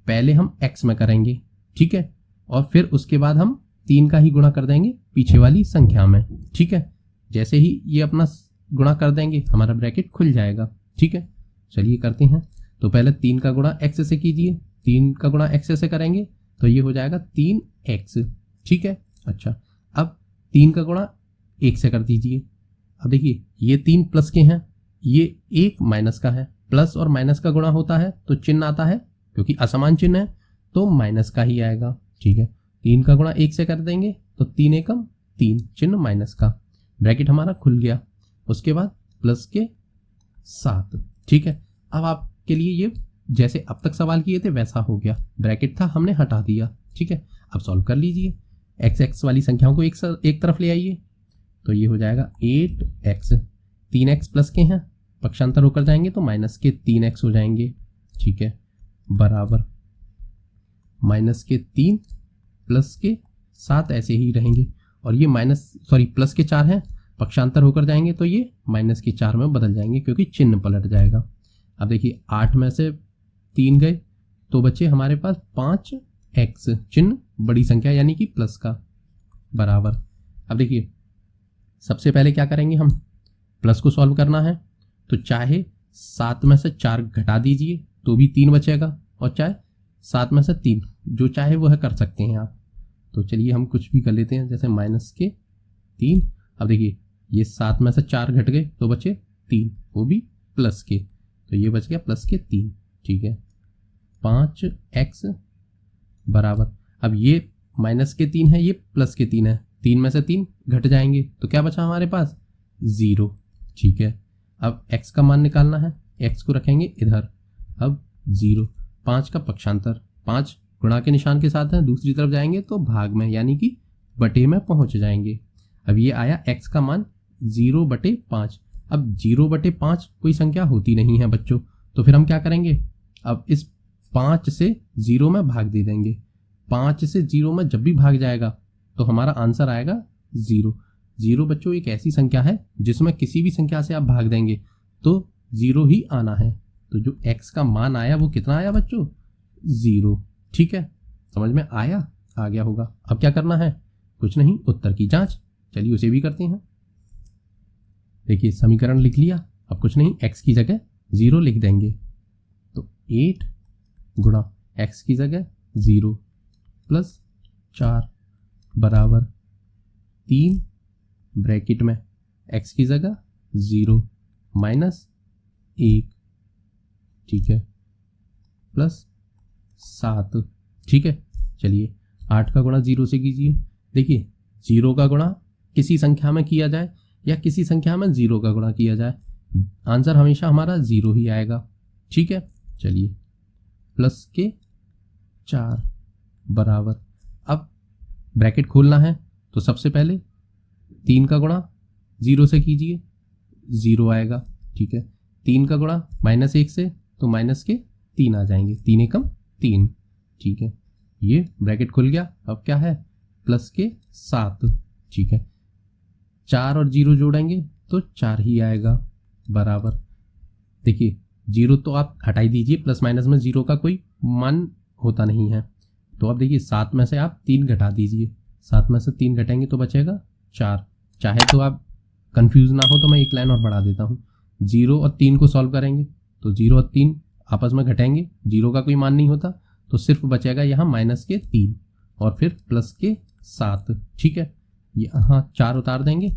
पहले हम x में करेंगे, ठीक है, और फिर उसके बाद हम 3 का ही गुणा कर देंगे पीछे वाली संख्या में। ठीक है, जैसे ही ये अपना गुणा कर देंगे हमारा ब्रैकेट खुल जाएगा। ठीक है, चलिए करते हैं। तो पहले 3 का गुणा x से कीजिए, 3 का गुणा x से करेंगे तो ये हो जाएगा 3x। ठीक है, अच्छा अब 3 का गुणा 1 से कर दीजिए। अब देखिए ये 3 प्लस के हैं, ये 1 माइनस का है, प्लस और माइनस का गुणा होता है तो चिन्ह आता है, क्योंकि असमान चिन्ह है तो माइनस का ही आएगा। ठीक है, 3 का गुणा 1 से कर देंगे तो 3 एकम 3, चिन्ह माइनस का, ब्रैकेट हमारा खुल गया। उसके बाद प्लस के 7। ठीक है, अब आपके लिए ये जैसे अब तक सवाल किए थे वैसा हो गया, ब्रैकेट था हमने हटा दिया। ठीक है, अब सॉल्व कर लीजिए, x वाली संख्याओं को एक तरफ ले आइए, तो ये हो जाएगा 8x, 3x प्लस के हैं, पक्षांतर होकर जाएंगे तो माइनस के 3x हो जाएंगे। ठीक है, बराबर -3 प्लस के 7 ऐसे ही रहेंगे, और ये प्लस के 4 हैं, पक्षांतर होकर जाएंगे तो ये -4 में बदल जाएंगे, क्योंकि चिन्ह पलट जाएगा। अब देखिए 8 में से 3 गए तो बचे हमारे पास 5x, चिन्ह बड़ी संख्या यानी कि प्लस का, बराबर। अब देखिए सबसे पहले क्या करेंगे, हम प्लस को सॉल्व करना है, तो चाहे 7 में से 4 घटा दीजिए तो भी 3 बचेगा, और चाहे 7 में से 3, जो चाहे वह कर सकते हैं आप। तो चलिए हम कुछ भी कर लेते हैं, जैसे -3। अब देखिए ये 7 में से 4 घट गए तो बचे 3, वो भी प्लस के, तो ये बच गया प्लस के 3। ठीक है, 5x बराबर, अब ये -3 है, ये प्लस के 3 है, 3 में से 3 घट जाएंगे तो क्या बचा हमारे पास, 0। ठीक है, अब x का मान निकालना है, x को रखेंगे इधर, अब 0, 5 का पक्षांतर, 5 गुणा के निशान के साथ है, दूसरी तरफ जाएंगे तो भाग में यानी कि बटे में पहुंच जाएंगे। अब ये आया x का मान 0/5। अब 0/5 कोई संख्या होती नहीं है बच्चों, तो फिर हम क्या करेंगे, अब इस 5 से 0 में भाग दे देंगे। 5 से 0 में जब भी भाग जाएगा तो हमारा आंसर आएगा 0। 0 बच्चों एक ऐसी संख्या है जिसमें किसी भी संख्या से आप भाग देंगे तो 0 ही आना है। तो जो x का मान आया वो कितना आया बच्चों, 0। ठीक है, समझ में आया, आ गया होगा। अब क्या करना है, कुछ नहीं, उत्तर की जांच। चलिए उसे भी करते हैं। देखिए समीकरण लिख लिया, अब कुछ नहीं, x की जगह 0 लिख देंगे, तो 8 गुणा x की जगह 0 प्लस 4 बराबर 3 ब्रैकेट में x की जगह 0 माइनस 1, ठीक है, प्लस 7। ठीक है, चलिए 8 का गुणा 0 से कीजिए। देखिए 0 का गुणा किसी संख्या में किया जाए या किसी संख्या में 0 का गुणा किया जाए, आंसर हमेशा हमारा 0 ही आएगा। ठीक है, चलिए प्लस के 4 बराबर, अब ब्रैकेट खोलना है तो सबसे पहले 3 का गुणा 0 से कीजिए, 0 आएगा। ठीक है, 3 का गुणा -1 से तो -3 आ जाएंगे, 3 एकम 3। ठीक है, ये ब्रैकेट खुल गया। अब क्या है, +7। ठीक है, 4 और 0 जोड़ेंगे तो 4 ही आएगा, बराबर। देखिए 0 तो आप हटाई दीजिए, प्लस माइनस में 0 का कोई मान होता नहीं है। तो अब देखिए 7 में से आप 3 घटा दीजिए, 7 में से 3 घटेंगे तो बचेगा 4। चाहे तो आप कंफ्यूज ना हो तो मैं एक लाइन और बढ़ा देता हूँ। 0 और 3 को सॉल्व करेंगे तो 0 और 3 आपस में घटेंगे, 0 का कोई मान नहीं होता, तो सिर्फ बचेगा यहाँ -3 और फिर +7। ठीक है, यहाँ 4 उतार देंगे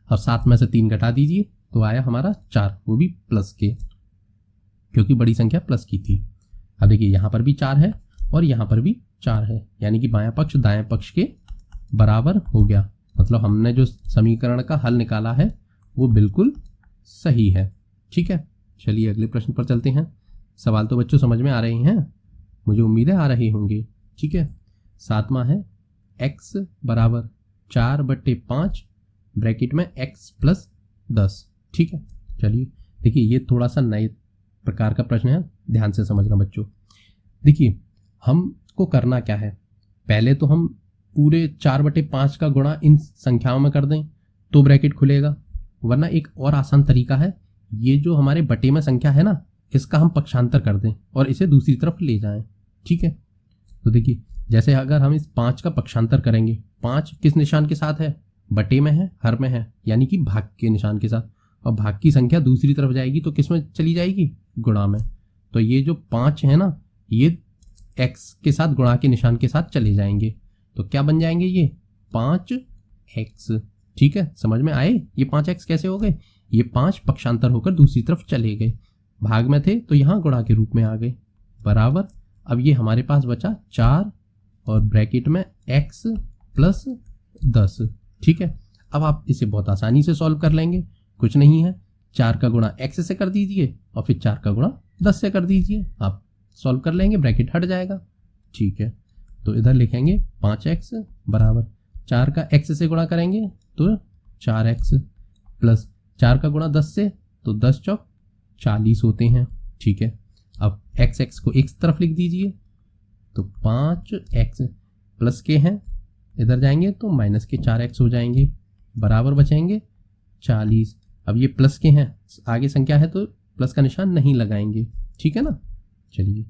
और 7 में से 3 घटा दीजिए तो आया हमारा 4, वो भी प्लस के, क्योंकि बड़ी संख्या प्लस की थी। अब देखिए यहाँ पर भी 4 है और यहाँ पर भी 4 है, यानी कि बायां पक्ष दाएं पक्ष के बराबर हो गया। मतलब हमने जो समीकरण का हल निकाला है वो बिल्कुल सही है। ठीक है, चलिए अगले प्रश्न पर चलते हैं। सवाल तो बच्चों समझ में आ रहे हैं, मुझे उम्मीद है आ रहे होंगे। ठीक है, 7वां है x बराबर 4/5 ब्रैकेट में x + 10। ठीक है, चलिए देखिए ये थोड़ा सा नए प्रकार का प्रश्न है, ध्यान से समझना बच्चों। देखिए हमको करना क्या है, पहले तो हम पूरे 4/5 का गुणा इन संख्याओं में कर दें तो ब्रैकेट खुलेगा, वरना एक और आसान तरीका है, ये जो हमारे बटे में संख्या है ना, इसका हम पक्षांतर कर दें और इसे दूसरी तरफ ले जाएं। ठीक है, तो देखिए जैसे अगर हम इस 5 का पक्षांतर करेंगे, 5 किस निशान के साथ है, बटे में है, हर में है, यानी कि भाग के निशान के साथ, और भाग की संख्या दूसरी तरफ जाएगी तो किस में चली जाएगी, गुणा में। तो ये जो 5 है ना, ये x के साथ गुणा के निशान के साथ चले जाएंगे, तो क्या बन जाएंगे ये 5x। ठीक है, समझ में आए ये 5x कैसे हो गए, ये 5 पक्षांतर होकर दूसरी तरफ चले गए, भाग में थे तो यहाँ गुणा के रूप में आ गए, बराबर। अब ये हमारे पास बचा 4 और ब्रैकेट में x + 10। ठीक है, अब आप इसे बहुत आसानी से सॉल्व कर लेंगे, कुछ नहीं है, 4 का गुणा x से कर दीजिए और फिर 4 का गुणा 10 से कर दीजिए, आप सॉल्व कर लेंगे, ब्रैकेट हट जाएगा। ठीक है, तो इधर लिखेंगे 5x बराबर 4 का x से गुणा करेंगे तो 4x प्लस 4 का गुणा 10 से तो 10 चौक 40 होते हैं। ठीक है, अब x को एक तरफ लिख दीजिए तो 5x प्लस के हैं, इधर जाएंगे तो माइनस के 4x हो जाएंगे, बराबर बचेंगे 40। अब ये प्लस के हैं, आगे संख्या है तो प्लस का निशान नहीं लगाएंगे। ठीक है ना, चलिए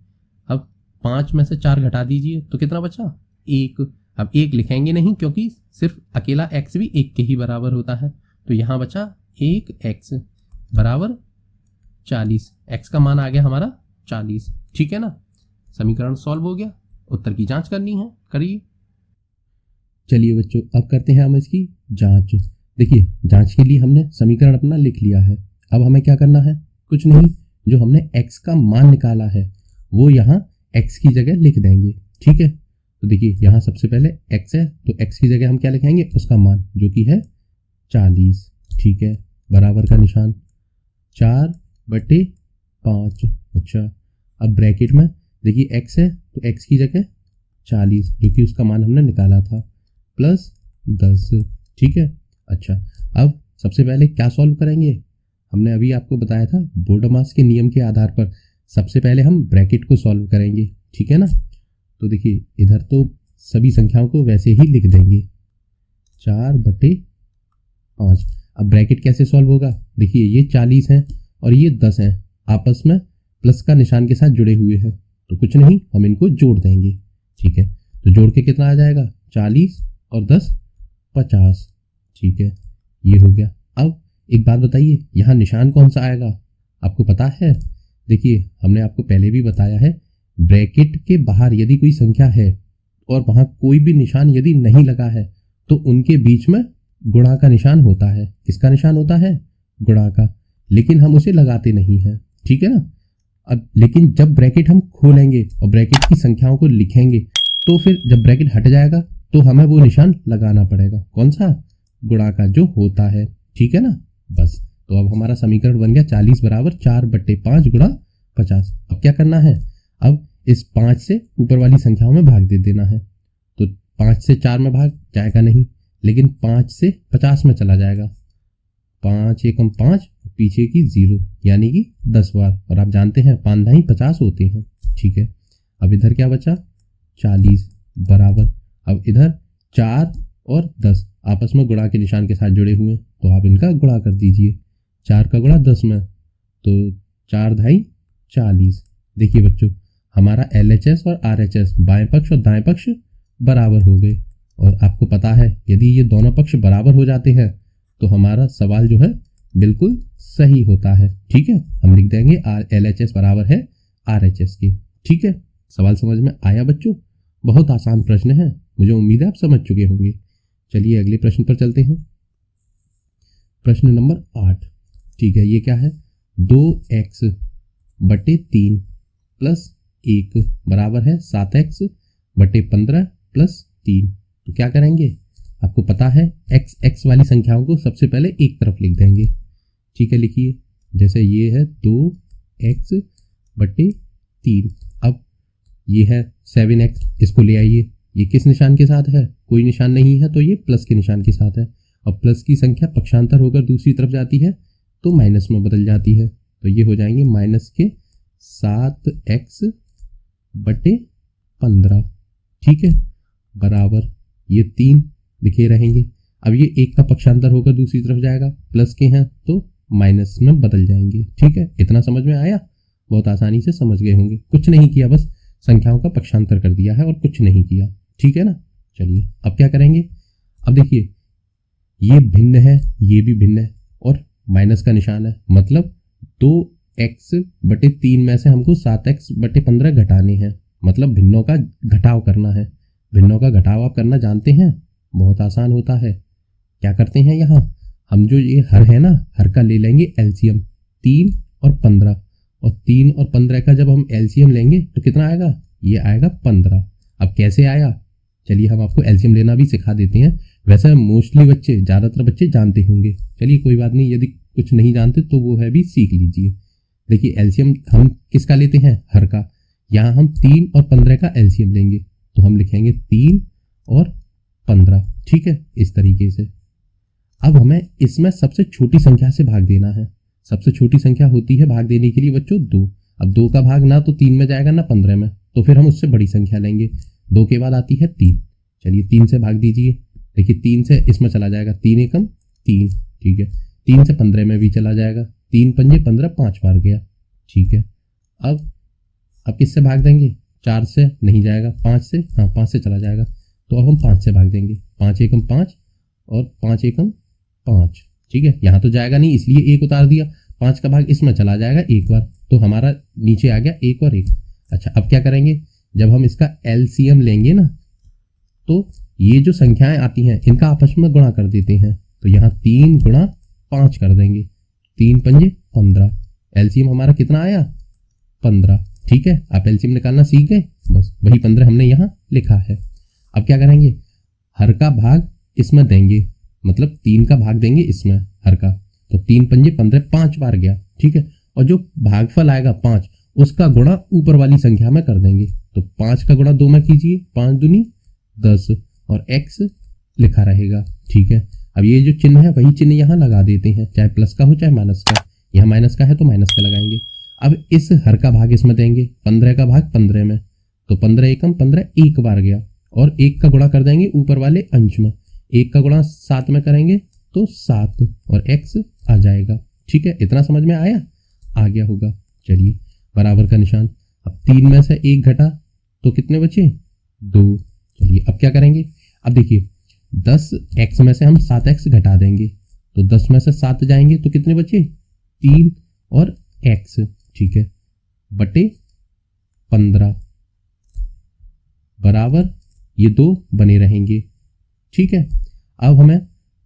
अब 5 में से 4 घटा दीजिए तो कितना बचा, 1। अब 1 लिखेंगे नहीं क्योंकि सिर्फ अकेला x भी 1 के ही बराबर होता है, तो यहाँ बचा 1x बराबर 40। x का मान आ गया हमारा 40। ठीक है ना, समीकरण सॉल्व हो गया, उत्तर की जांच करनी है, करिए। चलिए बच्चों अब करते हैं हम इसकी जांच। देखिए जांच के लिए हमने समीकरण अपना लिख लिया है, अब हमें क्या करना है, कुछ नहीं, जो हमने x का मान निकाला है वो यहाँ x की जगह लिख देंगे। ठीक है, तो देखिए यहाँ सबसे पहले x है तो x की जगह हम क्या लिखेंगे, उसका मान जो कि है 40। ठीक है, बराबर का निशान 4/5। अच्छा, अब ब्रैकेट में देखिए x है तो x की जगह 40 जो कि उसका मान हमने निकाला था प्लस 10। ठीक है, अच्छा अब सबसे पहले क्या सॉल्व करेंगे, हमने अभी आपको बताया था बोर्डमास के नियम के आधार पर सबसे पहले हम ब्रैकेट को सॉल्व करेंगे। ठीक है ना, तो देखिए इधर तो सभी संख्याओं को वैसे ही लिख देंगे 4/5। अब ब्रैकेट कैसे सॉल्व होगा, देखिए ये 40 हैं और ये 10 हैं, आपस में प्लस का निशान के साथ जुड़े हुए हैं, तो कुछ नहीं, हम इनको जोड़ देंगे। ठीक है, तो जोड़ के कितना आ जाएगा, 40 और 10 50। ठीक है, ये हो गया। अब एक बात बताइए, यहाँ निशान कौन सा आएगा, आपको पता है। देखिए हमने आपको पहले भी बताया है, ब्रैकेट के बाहर यदि कोई संख्या है और वहाँ कोई भी निशान यदि नहीं लगा है तो उनके बीच में गुणा का निशान होता है। किसका निशान होता है, गुणा का, लेकिन हम उसे लगाते नहीं हैं। ठीक है ना, अब लेकिन जब ब्रैकेट हम खोलेंगे और ब्रैकेट की संख्याओं को लिखेंगे तो फिर जब ब्रैकेट हट जाएगा तो हमें वो निशान लगाना पड़ेगा, कौन सा, गुणा का जो होता है। ठीक है ना, बस, तो अब हमारा समीकरण बन गया 40 बराबर 4/5 गुणा 50। अब क्या करना है, अब इस 5 से ऊपर वाली संख्याओं में भाग दे देना है, तो 5 से 4 में भाग जाएगा नहीं, लेकिन 5 से 50 में चला जाएगा, 5 एकम 5, पीछे की 0 यानी कि 10 बार। और आप जानते हैं 5 ढाई 50 होते हैं। ठीक है, अब इधर क्या बचा 40 बराबर। अब इधर 4 और 10 आपस में गुणा के निशान के साथ जुड़े हुए हैं, तो आप इनका गुणा कर दीजिए। 4 का गुणा 10 में, तो 4 ढाई 40। देखिए बच्चों, हमारा LHS और RHS बाएं पक्ष और दाएं पक्ष बराबर हो गए। और आपको पता है यदि ये दोनों पक्ष बराबर हो जाते हैं तो हमारा सवाल जो है बिल्कुल सही होता है। ठीक है, हम लिख देंगे LHS बराबर है RHS के। ठीक है, सवाल समझ में आया बच्चों? बहुत आसान प्रश्न है, मुझे उम्मीद है आप समझ चुके होंगे। चलिए अगले प्रश्न पर चलते हैं। प्रश्न नंबर 8। ठीक है, ये क्या है 2x बटे 3 प्लस 1 बराबर है 7x बटे 15 प्लस 3। तो क्या करेंगे, आपको पता है x वाली संख्याओं को सबसे पहले एक तरफ लिख देंगे। ठीक है, लिखिए जैसे ये है 2x बटे 3। अब ये है 7x, इसको ले आइए। ये किस निशान के साथ है, कोई निशान नहीं है, तो ये प्लस के निशान के साथ है। और प्लस की संख्या पक्षांतर होकर दूसरी तरफ जाती है तो माइनस में बदल जाती है, तो ये हो जाएंगे माइनस के 7x बटे 15। ठीक है, बराबर ये 3 लिखे रहेंगे। अब ये 1 का पक्षांतर होकर दूसरी तरफ जाएगा, प्लस के हैं तो माइनस में बदल जाएंगे। ठीक है, इतना समझ में आया? बहुत आसानी से समझ गए होंगे। कुछ नहीं किया, बस संख्याओं का पक्षांतर कर दिया है और कुछ नहीं किया। ठीक है ना? चलिए अब क्या करेंगे। अब देखिए ये भिन्न है, ये भी भिन्न है और माइनस का निशान है, मतलब 2x बटे 3 में से हमको 7x बटे 15 घटाने हैं, मतलब भिन्नों का घटाव करना है। भिन्नों का घटाव आप करना जानते हैं, बहुत आसान होता है। क्या करते हैं, यहाँ हम जो ये हर है ना, हर का ले लेंगे एलसीएम 3 और 15। और 3 और 15 का जब हम एलसीएम लेंगे तो कितना आएगा, ये आएगा 15। अब कैसे आया, चलिए हम आपको एलसीएम लेना भी सिखा देते हैं। वैसे मोस्टली बच्चे, ज़्यादातर बच्चे जानते होंगे, चलिए कोई बात नहीं, यदि कुछ नहीं जानते तो वो है भी सीख लीजिए। देखिए एलसीएम हम किसका लेते हैं, हर का। यहाँ हम 3 और 15 का एलसीएम लेंगे, तो हम लिखेंगे 3 और 15। ठीक है, इस तरीके से। अब हमें इसमें सबसे छोटी संख्या से भाग देना है। सबसे छोटी संख्या होती है भाग देने के लिए बच्चों 2। अब 2 का भाग ना तो 3 में जाएगा ना 15 में, तो फिर हम उससे बड़ी संख्या लेंगे। 2 के बाद आती है 3। चलिए 3 से भाग दीजिए। देखिए 3 से इसमें चला जाएगा 3 एकम 3। ठीक है, 3 से 15 में भी चला जाएगा, 3 पंजे 15, 5 बार गया। ठीक है, अब किससे भाग देंगे, 4 से नहीं जाएगा, 5 से, हाँ 5 से चला जाएगा, तो अब हम 5 से भाग देंगे। 5 एकम 5 और 5 एकम 5। ठीक है, यहाँ तो जाएगा नहीं इसलिए 1 उतार दिया। 5 का भाग इसमें चला जाएगा एक बार, तो हमारा नीचे आ गया 1 और 1। अच्छा, अब क्या करेंगे, जब हम इसका एलसीएम लेंगे ना, तो ये जो संख्याएं आती हैं इनका आपस में गुणा कर देते हैं। तो यहाँ 3 गुणा 5 कर देंगे, 3 पंजे 15। एलसीएम हमारा कितना आया, 15। ठीक है, आप एलसीएम निकालना सीख गए, बस वही 15 हमने यहाँ लिखा है। अब क्या करेंगे, हर का भाग इसमें देंगे, मतलब 3 का भाग देंगे इसमें हर का, तो 3 पंजे 15, 5 बार गया। ठीक है, और जो भागफल आएगा 5, उसका गुणा ऊपर वाली संख्या में कर देंगे। तो 5 का गुणा 2 में कीजिए, 5 दूनी 10 और x लिखा रहेगा। ठीक है, अब ये जो चिन्ह है वही चिन्ह यहाँ लगा देते हैं, चाहे प्लस का हो चाहे माइनस का। यहाँ माइनस का है तो माइनस का लगाएंगे। अब इस हर का भाग इसमें देंगे, 15 का भाग 15 में, तो 15 एकम 15 एक बार गया, और 1 का गुणा कर देंगे ऊपर वाले अंश में। 1 का गुणा 7 में करेंगे तो 7 और x आ जाएगा। ठीक है, इतना समझ में आया, आ गया होगा। चलिए बराबर का निशान। अब 3 में से 1 घटा तो कितने बचे, 2। चलिए अब क्या करेंगे, अब देखिए 10x में से हम 7x घटा देंगे, तो 10 में से 7 जाएंगे तो कितने बचे, 3 और x। ठीक है, बटे 15 बराबर ये 2 बने रहेंगे। ठीक है, अब हमें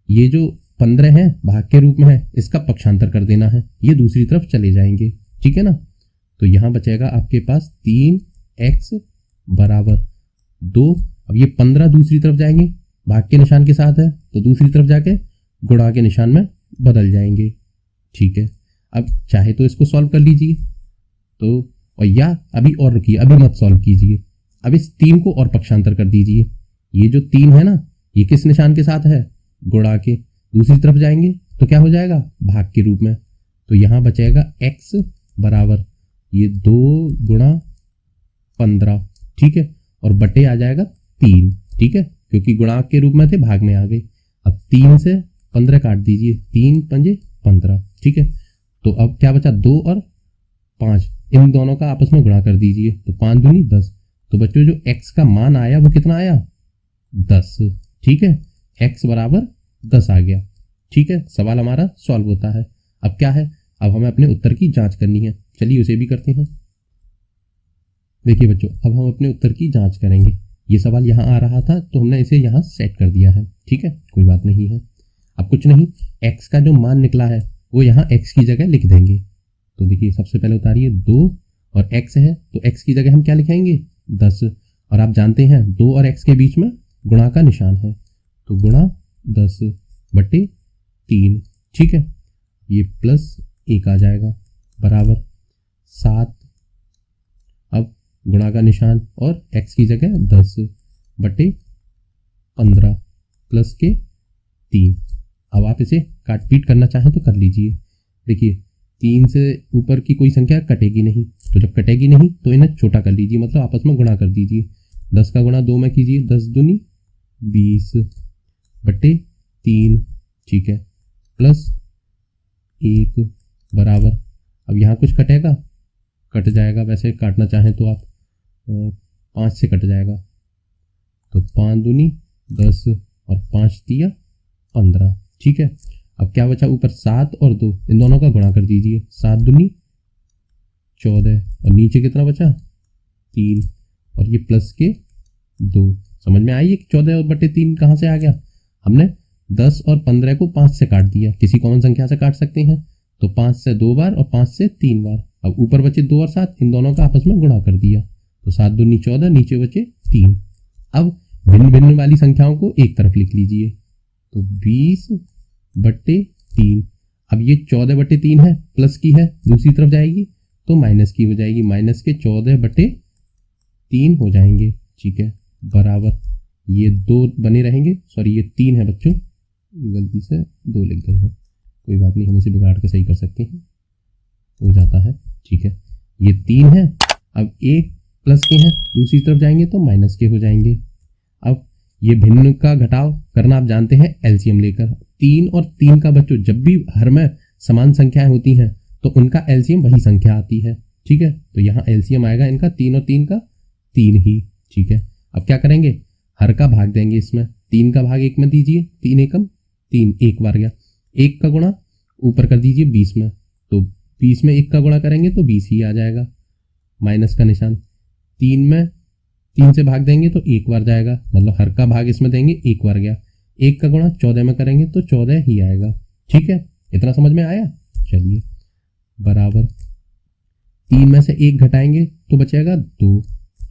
ये जो 15 है भाग के रूप में है, इसका पक्षांतर कर देना है, ये दूसरी तरफ चले जाएंगे। ठीक है ना, तो यहाँ बचेगा आपके पास 3x बराबर 2। अब ये 15 दूसरी तरफ जाएंगे, भाग के निशान के साथ है, तो दूसरी तरफ जाके गुणा के निशान में बदल जाएंगे। ठीक है, अब चाहे तो इसको सॉल्व कर लीजिए, तो और या अभी और रुकिए, अभी मत सॉल्व कीजिए, अब इस 3 को और पक्षांतर कर दीजिए। ये जो 3 है ना, ये किस निशान के साथ है, गुणा के। दूसरी तरफ जाएंगे तो क्या हो जाएगा, भाग के रूप में। तो यहाँ बचेगा x बराबर ये 2 गुणा 15, ठीक है, और बटे आ जाएगा 3, ठीक है, क्योंकि गुणा के रूप में थे, भाग में आ गए। अब 3 से 15 काट दीजिए, 3 पंजे 15, ठीक है। तो अब क्या बचा, 2 और 5, इन दोनों का आपस में गुणा कर दीजिए, तो 5 दूनी 10। तो बच्चों जो x का मान आया वो कितना आया, 10, ठीक है, x बराबर 10 आ गया, ठीक है। सवाल हमारा सॉल्व होता है। अब क्या है, अब हमें अपने उत्तर की जांच करनी है। चलिए उसे भी करते हैं। देखिए बच्चों, अब हम अपने उत्तर की जांच करेंगे। ये सवाल यहाँ आ रहा था तो हमने इसे यहाँ सेट कर दिया है, ठीक है, कोई बात नहीं है। अब कुछ नहीं, x का जो मान निकला है वो यहाँ x की जगह लिख देंगे। तो देखिए सबसे पहले उतारिए 2 और x है, तो x की जगह हम क्या लिखेंगे, 10। और आप जानते हैं 2 और x के बीच में गुणा का निशान है, तो गुणा 10 बटे 3, ठीक है, ये प्लस 1 आ जाएगा बराबर 7। अब गुणा का निशान और x की जगह 10 बटे 15 प्लस के 3। अब आप इसे काट पीट करना चाहें तो कर लीजिए। देखिए 3 से ऊपर की कोई संख्या कटेगी नहीं, तो जब कटेगी नहीं तो इन्हें छोटा कर लीजिए, मतलब आपस में गुणा कर दीजिए। 10 का गुणा 2 में कीजिए, 10 दूनी 20 बटे 3, ठीक है, प्लस 1 बराबर, अब यहाँ कुछ कटेगा, कट जाएगा, वैसे काटना चाहें तो आप 5 से कट जाएगा, तो 5 दूनी 10 और 5 दिया 15, ठीक है। अब क्या बचा, ऊपर 7 और 2, इन दोनों का गुणा कर दीजिए, 7 दूनी 14 और नीचे कितना बचा 3 और ये प्लस के 2। समझ में आई है कि 14 बटे 3 कहाँ से आ गया, हमने 10 और 15 को 5 से काट दिया, किसी कॉमन संख्या से काट सकते हैं, तो 5 से 2 बार और 5 से 3 बार। अब ऊपर बचे 2 और 7, इन दोनों का आपस में गुणा कर दिया, तो 7 दूनी 14, नीचे बचे 3। अब भिन्न भिन्न वाली संख्याओं को एक तरफ लिख लीजिए, तो 20 बटे 3। अब ये 14 बटे 3 है, प्लस की है, दूसरी तरफ जाएगी तो माइनस की हो जाएगी, माइनस के 14 बटे 3 हो जाएंगे, ठीक है, बराबर ये 2 बने रहेंगे, सॉरी ये 3 है बच्चों, गलती से 2 लिख गए हैं, कोई बात नहीं, हम इसे बिगाड़ के सही कर सकते हैं, हो जाता है, ठीक है, ये 3 है। अब एक प्लस के हैं, दूसरी तरफ जाएंगे तो माइनस के हो जाएंगे। अब ये भिन्न का घटाव करना आप जानते हैं एलसीएम लेकर। 3 और 3 का बच्चों जब भी हर में समान संख्याएं होती हैं तो उनका एलसीएम वही संख्या आती है, ठीक है, तो यहाँ एलसीएम आएगा इनका 3 और 3 का 3 ही, ठीक है। अब क्या करेंगे, हर का भाग देंगे इसमें, 3 का भाग 1 में दीजिए, 3 एकम 3, 1 बार गया, 1 का गुणा ऊपर कर दीजिए 20 में, तो 20 में 1 का गुणा करेंगे तो 20 ही आ जाएगा, माइनस का निशान। 3 में 3 से भाग देंगे तो 1 बार जाएगा, मतलब हर का भाग इसमें देंगे 1 बार गया, 1 का गुणा 14 में करेंगे तो 14 ही आएगा, ठीक है, इतना समझ में आया। चलिए बराबर 3 में से 1 घटाएंगे तो बचेगा 2।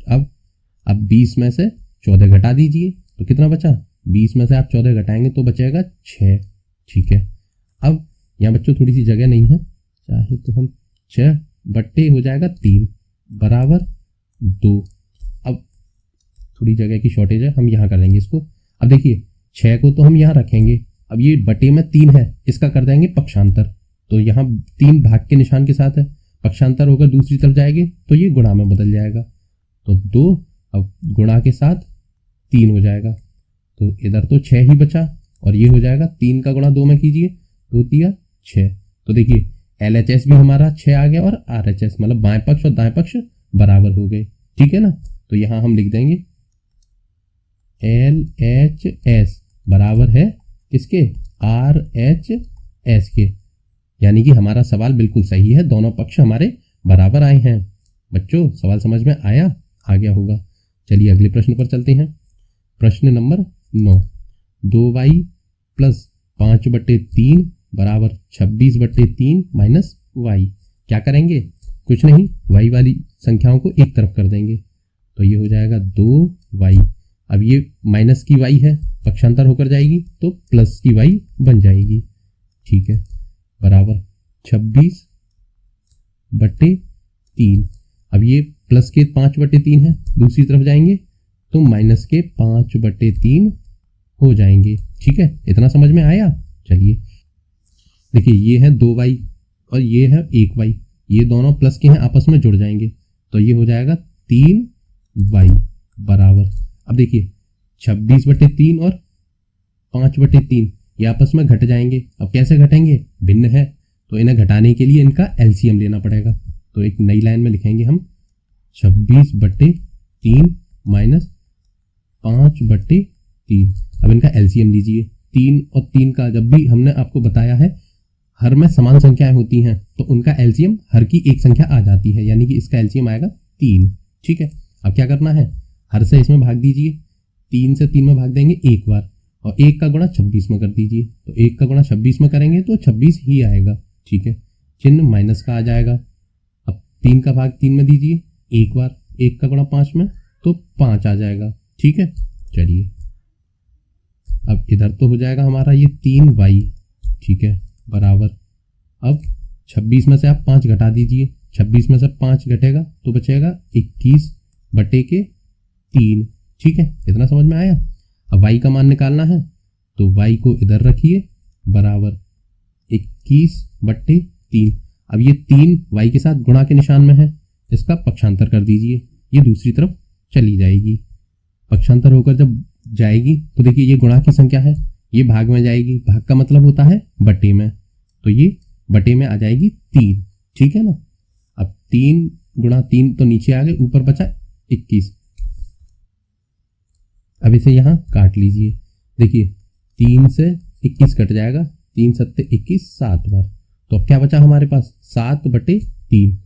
अब 20 में से 14 घटा दीजिए तो कितना बचा, 20 में से आप 14 घटाएंगे तो बचेगा 6, ठीक है। अब यहाँ बच्चों थोड़ी सी जगह नहीं है, चाहे तो हम 6 बट्टे हो जाएगा 3 बराबर 2। अब थोड़ी जगह की शॉर्टेज है, हम यहाँ कर देंगे इसको। अब देखिए 6 को तो हम यहाँ रखेंगे, अब ये बटे में 3 है, इसका कर देंगे पक्षांतर, तो यहाँ 3 भाग के निशान के साथ है, पक्षांतर होकर दूसरी तरफ जाएंगे तो ये गुणा में बदल जाएगा, तो 2 अब गुणा के साथ 3 हो जाएगा, तो इधर तो 6 ही बचा और ये हो जाएगा 3 का गुणा 2 में कीजिए, 2 तिया 6। तो देखिए LHS भी हमारा 6 आ गया और RHS मतलब बाएं पक्ष और दाएं पक्ष बराबर हो गए, ठीक है ना। तो यहाँ हम लिख देंगे LHS बराबर है किसके, RHS के, यानी कि हमारा सवाल बिल्कुल सही है, दोनों पक्ष हमारे बराबर आए हैं। बच्चों सवाल समझ में आया, आ गया होगा। चलिए अगले प्रश्न पर चलते हैं। प्रश्न नंबर 9, 2y प्लस 5 बटे 3 बराबर 26 बटे 3 माइनस y। क्या करेंगे, कुछ नहीं, y वाली संख्याओं को एक तरफ कर देंगे, तो ये हो जाएगा 2y। अब ये माइनस की y है, पक्षांतर होकर जाएगी तो प्लस की y बन जाएगी, ठीक है, बराबर 26 बटे 3। अब ये प्लस के 5 बटे 3 है, दूसरी तरफ जाएंगे तो माइनस के 5 बटे 3 हो जाएंगे, ठीक है, इतना समझ में आया। चलिए देखिए ये है 2y और ये है 1y, ये दोनों प्लस के हैं, आपस में जुड़ जाएंगे तो ये हो जाएगा 3y बराबर। अब देखिए 26/3 और 5/3 ये आपस में घट जाएंगे। अब कैसे घटेंगे, भिन्न है तो इन्हें घटाने के लिए इनका एलसीएम लेना पड़ेगा। तो एक नई लाइन में लिखेंगे हम 26/3 माइनस 5/3। अब इनका एलसीएम लीजिए। 3 और 3 का जब भी हमने आपको बताया है हर में समान संख्याएं होती हैं तो उनका एलसीएम हर की एक संख्या आ जाती है, यानी कि इसका एलसीएम आएगा 3। ठीक है, अब क्या करना है, हर से इसमें भाग दीजिए। 3 से 3 में भाग देंगे एक बार और 1 का गुणा 26 में कर दीजिए। तो 1 का गुणा 26 में करेंगे तो 26 ही आएगा। ठीक है, चिन्ह माइनस का आ जाएगा। अब 3 का भाग 3 में दीजिए एक बार, 1 का गुणा 5 में तो 5 आ जाएगा। ठीक है, चलिए अब इधर तो हो जाएगा हमारा ये 3y। ठीक है, बराबर। अब 26 में से आप 5 घटा दीजिए। 26 में से 5 घटेगा तो बचेगा 21/3। ठीक है, इतना समझ में आया। अब y का मान निकालना है तो y को इधर रखिए बराबर 21/3। अब ये 3 y के साथ गुणा के निशान में है, इसका पक्षांतर कर दीजिए, ये दूसरी तरफ चली जाएगी। पक्षांतर होकर जब जाएगी तो देखिए ये गुणा की संख्या है, ये भाग में जाएगी। भाग का मतलब होता है बटे में, तो ये बटे में आ जाएगी 3। ठीक है ना। अब 3 गुणा 3 तो नीचे आ गए, ऊपर बचा 21। अब इसे यहाँ काट लीजिए। देखिए 3 से 21 कट जाएगा, 3 सत्ते 21 7 बार। तो अब क्या बचा हमारे पास 7/3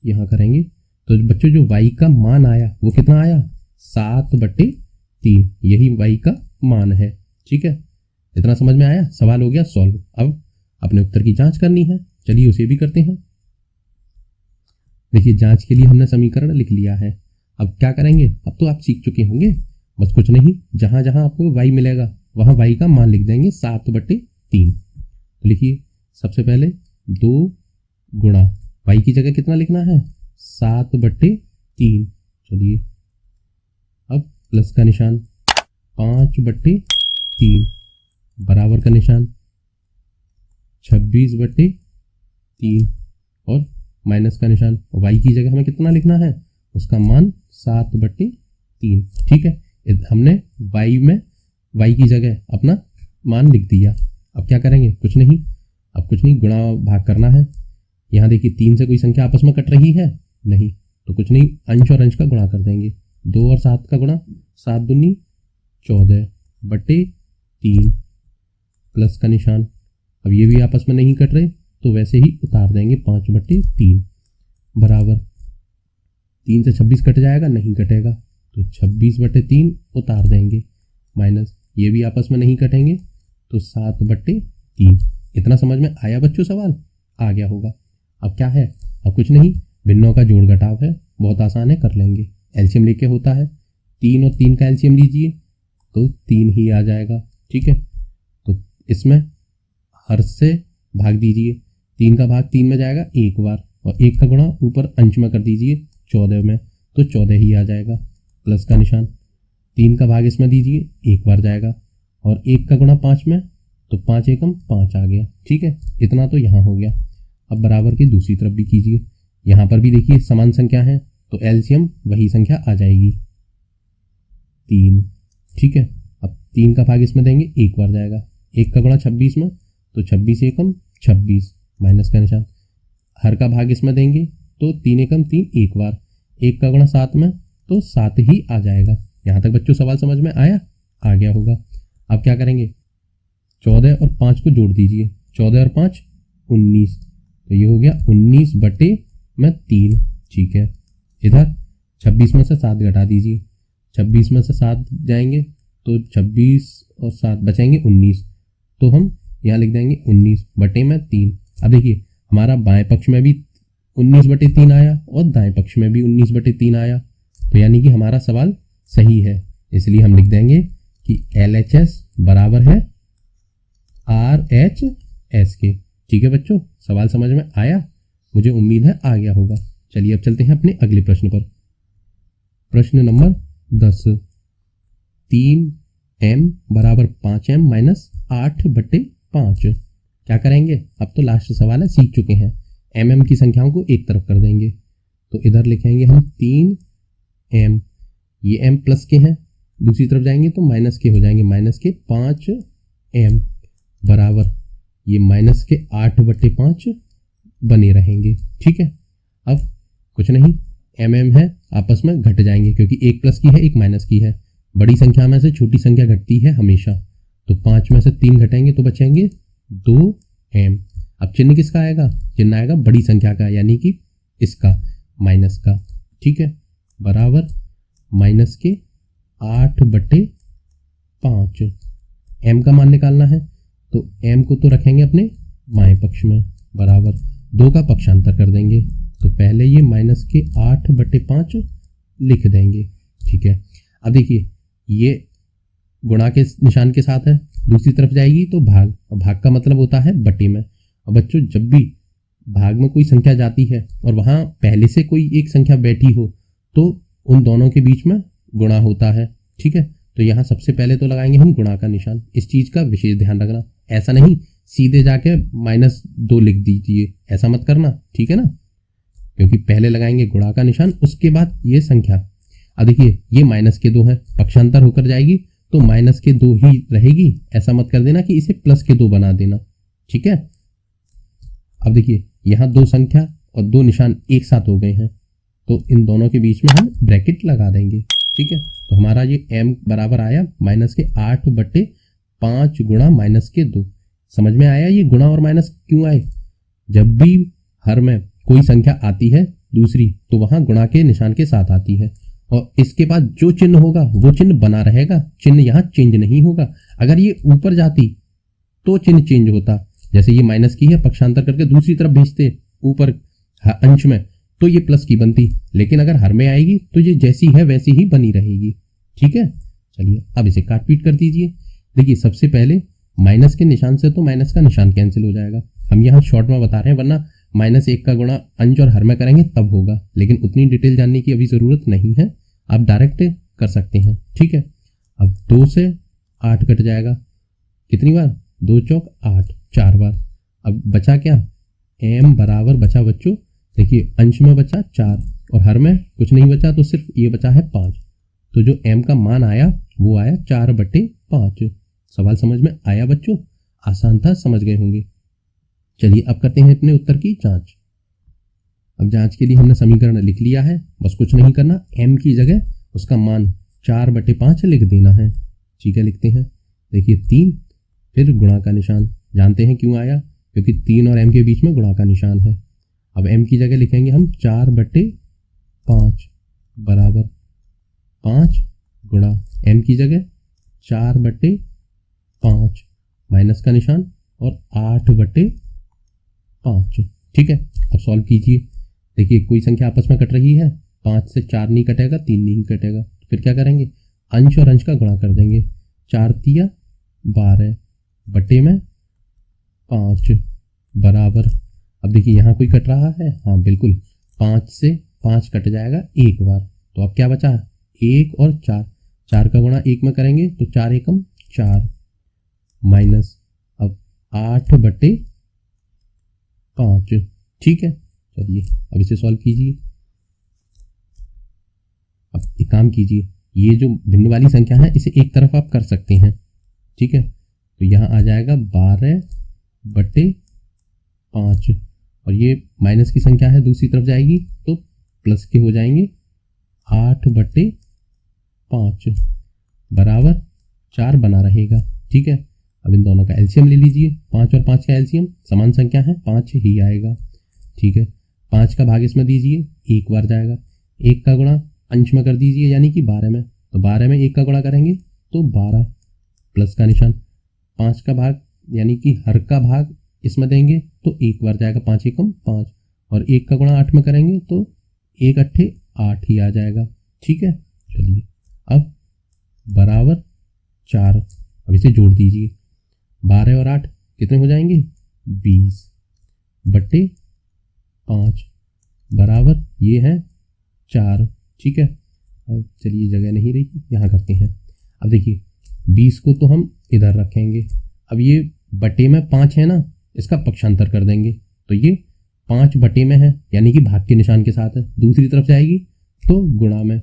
यहाँ करेंगे। तो बच्चों जो y का मान आया वो कितना आया 7/3, यही y का मान है। ठीक है, इतना समझ में आया। सवाल हो गया सॉल्व। अब अपने उत्तर की जांच करनी है, चलिए उसे भी करते हैं। देखिए जांच के लिए हमने समीकरण लिख लिया है। अब क्या करेंगे, अब तो आप सीख चुके होंगे, बस कुछ नहीं, जहां जहां आपको y मिलेगा वहां y का मान लिख देंगे 7/3। तो लिखिए सबसे पहले 2 गुणा y की जगह कितना लिखना है 7/3। चलिए अब प्लस का निशान 5/3 बराबर का निशान 26/3 और माइनस का निशान। y की जगह हमें कितना लिखना है, उसका मान 7/3। ठीक है, हमने y की जगह अपना मान लिख दिया। अब क्या करेंगे, कुछ नहीं, अब कुछ नहीं, गुणा भाग करना है। यहाँ देखिए 3 से कोई संख्या आपस में कट रही है नहीं, तो कुछ नहीं, अंश और अंश का गुणा कर देंगे। 2 और 7 का गुणा 7 दूनी 14/3 प्लस का निशान। अब ये भी आपस में नहीं कट रहे तो वैसे ही उतार देंगे 5/3 बराबर। 3 से 26 कट जाएगा, नहीं कटेगा तो 26/3 उतार देंगे, माइनस ये भी आपस में नहीं कटेंगे तो 7/3। इतना समझ में आया बच्चों, सवाल आ गया होगा। अब क्या है, अब कुछ नहीं, भिन्नों का जोड़ घटाव है, बहुत आसान है, कर लेंगे। एलसीएम लेके होता है, 3 और 3 का एलसीएम लीजिए तो 3 ही आ जाएगा। ठीक है, तो इसमें हर से भाग दीजिए। 3 का भाग 3 में जाएगा एक बार और 1 का गुणा ऊपर अंश में कर दीजिए 14 में, तो 14 ही आ जाएगा। प्लस का निशान 3 का भाग इसमें दीजिए एक बार जाएगा और 1 का गुणा 5 में तो 5 एकम 5 आ गया। ठीक है, इतना तो यहाँ हो गया। अब बराबर की दूसरी तरफ भी कीजिए, यहाँ पर भी देखिए समान संख्या है तो एलसीएम वही संख्या आ जाएगी 3। ठीक है, अब 3 का भाग इसमें देंगे एक बार जाएगा, 1 का गुणा 26 में तो 26 एकम 26 माइनस का निशान। हर का भाग इसमें देंगे तो 3 एकम 3 एक बार, 1 का गुणा 7 में तो 7 ही आ जाएगा। यहाँ तक बच्चों सवाल समझ में आया, आ गया होगा। अब क्या करेंगे, 14 और 5 को जोड़ दीजिए, 14 और 5 19, तो ये हो गया 19/3। ठीक है, इधर 26 में से 7 घटा दीजिए, 26 में से 7 जाएंगे तो 26 और 7 बचेंगे 19, तो हम यहाँ लिख देंगे 19/3। अब देखिए हमारा बाएं पक्ष में भी 19/3 आया और दाएं पक्ष में भी 19/3 आया, तो यानी कि हमारा सवाल सही है। इसलिए हम लिख देंगे कि LHS बराबर है RHS के। ठीक है बच्चों, सवाल समझ में आया, मुझे उम्मीद है आ गया होगा। चलिए अब चलते हैं अपने अगले प्रश्न पर। प्रश्न नंबर 10, 3m बराबर 5m माइनस 8/5। क्या करेंगे, अब तो लास्ट सवाल है, सीख चुके हैं। एम की संख्याओं को एक तरफ कर देंगे, तो इधर लिखेंगे हम 3m, ये m प्लस के हैं, दूसरी तरफ जाएंगे तो माइनस के हो जाएंगे, माइनस के 5m बराबर ये माइनस के 8/5 बने रहेंगे। ठीक है, अब कुछ नहीं, mm है आपस में घट जाएंगे क्योंकि एक प्लस की है एक माइनस की है, बड़ी संख्या में से छोटी संख्या घटती है हमेशा, तो 5 में से 3 घटेंगे तो बचेंगे 2m। अब चिन्ह किसका आएगा, चिन्ह आएगा बड़ी संख्या का, यानी कि इसका माइनस का। ठीक है, बराबर माइनस के 8/5, m का मान निकालना है तो m को तो रखेंगे अपने बाएं पक्ष में, बराबर 2 का पक्षांतर कर देंगे, तो पहले ये माइनस के 8/5 लिख देंगे। ठीक है, अब देखिए ये गुणा के निशान के साथ है, दूसरी तरफ जाएगी तो भाग, और भाग का मतलब होता है बटे में। और बच्चों जब भी भाग में कोई संख्या जाती है और वहाँ पहले से कोई एक संख्या बैठी हो तो उन दोनों के बीच में गुणा होता है। ठीक है, तो यहाँ सबसे पहले तो लगाएंगे हम गुणा का निशान, इस चीज़ का विशेष ध्यान रखना, ऐसा नहीं सीधे जाके -2 लिख दीजिए, ऐसा मत करना। ठीक है ना, क्योंकि पहले लगाएंगे गुणा का निशान, उसके बाद ये संख्या। अब देखिए ये माइनस के 2 है, पक्षांतर होकर जाएगी तो माइनस के 2 ही रहेगी, ऐसा मत कर देना कि इसे प्लस के 2 बना देना। ठीक है, अब देखिए यहाँ 2 संख्या और 2 निशान एक साथ हो गए हैं, तो इन दोनों के बीच में हम ब्रैकेट लगा देंगे। ठीक है, तो हमारा ये m बराबर आया माइनस के 8/5 गुणा माइनस के 2। समझ में आया ये गुणा और माइनस क्यों आए, जब भी हर में कोई संख्या आती है दूसरी तो वहां गुणा के निशान के साथ आती है, और इसके बाद जो चिन्ह होगा वो चिन्ह बना रहेगा, चिन्ह यहाँ चेंज नहीं होगा। अगर ये ऊपर जाती तो चिन्ह चेंज होता, जैसे ये माइनस की है पक्षांतर करके दूसरी तरफ भेजते ऊपर अंश में तो ये प्लस की बनती, लेकिन अगर हर में आएगी तो ये जैसी है वैसी ही बनी रहेगी। ठीक है, चलिए अब इसे काट पीट कर दीजिए। देखिए सबसे पहले माइनस के निशान से तो माइनस का निशान कैंसिल हो जाएगा, हम यहाँ शॉर्ट में बता रहे हैं, वरना -1 का गुणा अंश और हर में करेंगे तब होगा, लेकिन उतनी डिटेल जानने की अभी ज़रूरत नहीं है, आप डायरेक्ट कर सकते हैं। ठीक है, अब 2 से 8 कट जाएगा, कितनी बार, 2 चौक 8, 4 बार। अब बचा क्या, m बराबर बचा बच्चों, देखिए अंश में बचा 4 और हर में कुछ नहीं बचा, तो सिर्फ ये बचा है 5, तो जो m का मान आया वो आया 4/5। सवाल समझ में आया बच्चों, आसान था, समझ गए होंगे। चलिए अब करते हैं अपने उत्तर की जांच। अब जांच के लिए हमने समीकरण लिख लिया है, बस कुछ नहीं करना, m की जगह उसका मान 4/5 लिख देना है। ठीक है, लिखते हैं, देखिए 3 फिर गुणा का निशान, जानते हैं क्यों आया, क्योंकि 3 और m के बीच में गुणा का निशान है। अब m की जगह लिखेंगे हम 4/5 बराबर 5 गुणा m की जगह 4/5 माइनस का निशान और 8/5। ठीक है, अब सॉल्व कीजिए। देखिए कोई संख्या आपस में कट रही है, 5 से 4 नहीं कटेगा, 3 नहीं कटेगा, तो फिर क्या करेंगे, अंश और अंश का गुणा कर देंगे, 4 तिया 12 बटे में 5 बराबर। अब देखिए यहाँ कोई कट रहा है, हाँ बिल्कुल, 5 से 5 कट जाएगा एक बार, तो अब क्या बचा, 1 और 4, 4 का गुणा 1 में करेंगे तो 4 एकम 4 माइनस अब 8/5। ठीक है, चलिए अब इसे सॉल्व कीजिए। अब एक काम कीजिए, ये जो भिन्न वाली संख्या है इसे एक तरफ आप कर सकते हैं। ठीक है, तो यहाँ आ जाएगा 12/5 और ये माइनस की संख्या है, दूसरी तरफ जाएगी तो प्लस के हो जाएंगे 8/5 बराबर 4 बना रहेगा। ठीक है, अब इन दोनों का एलसीएम ले लीजिए, 5 और 5 का एलसीएम समान संख्या है, 5 ही आएगा। ठीक है, 5 का भाग इसमें दीजिए, एक बार जाएगा, 1 का गुणा अंश में कर दीजिए यानी कि 12 में, तो 12 में 1 का गुणा करेंगे तो 12 प्लस का निशान, 5 का भाग यानी कि हर का भाग इसमें देंगे तो एक बार जाएगा, 5 एकम 5 और 1 का गुणा 8 में करेंगे तो 1 अट्ठे 8 ही आ जाएगा। ठीक है, चलिए अब बराबर 4, अब इसे जोड़ दीजिए, 12 और 8 कितने हो जाएंगे, 20/5 बराबर ये है 4। ठीक है, अब चलिए जगह नहीं रही, यहाँ करते हैं। अब देखिए 20 को तो हम इधर रखेंगे, अब ये बटे में 5 है ना, इसका पक्षांतर कर देंगे तो ये 5 बटे में है, यानी कि भाग के निशान के साथ है। दूसरी तरफ जाएगी तो गुणा में,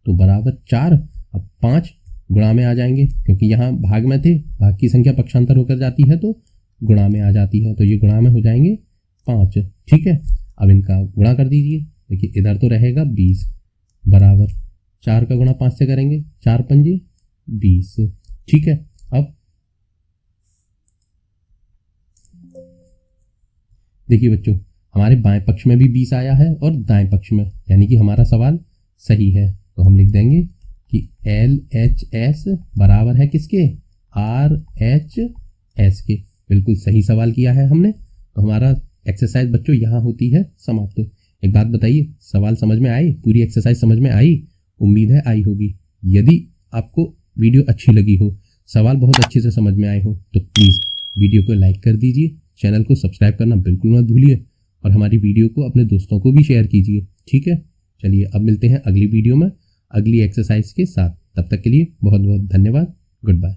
तो बराबर 4। अब 5 गुणा में आ जाएंगे, क्योंकि यहाँ भाग में थे, भाग की संख्या पक्षांतर होकर जाती है तो गुणा में आ जाती है, तो ये गुणा में हो जाएंगे 5। ठीक है, अब इनका गुणा कर दीजिए। देखिए इधर तो रहेगा 20 बराबर 4 का गुणा 5 से करेंगे, 4 पंजे 20। ठीक है, अब देखिए बच्चों, हमारे बाएं पक्ष में भी 20 आया है और दाएं पक्ष में, यानी कि हमारा सवाल सही है। तो हम लिख देंगे कि LHS बराबर है किसके, RHS के। बिल्कुल सही सवाल किया है हमने। तो हमारा एक्सरसाइज बच्चों यहाँ होती है समाप्त। एक बात बताइए, सवाल समझ में आए, पूरी एक्सरसाइज समझ में आई? उम्मीद है आई होगी। यदि आपको वीडियो अच्छी लगी हो, सवाल बहुत अच्छे से समझ में आए हो, तो प्लीज़ वीडियो को लाइक कर दीजिए, चैनल को सब्सक्राइब करना बिल्कुल मत भूलिए और हमारी वीडियो को अपने दोस्तों को भी शेयर कीजिए। ठीक है, चलिए अब मिलते हैं अगली वीडियो में अगली एक्सरसाइज के साथ। तब तक के लिए बहुत बहुत धन्यवाद। Good bye.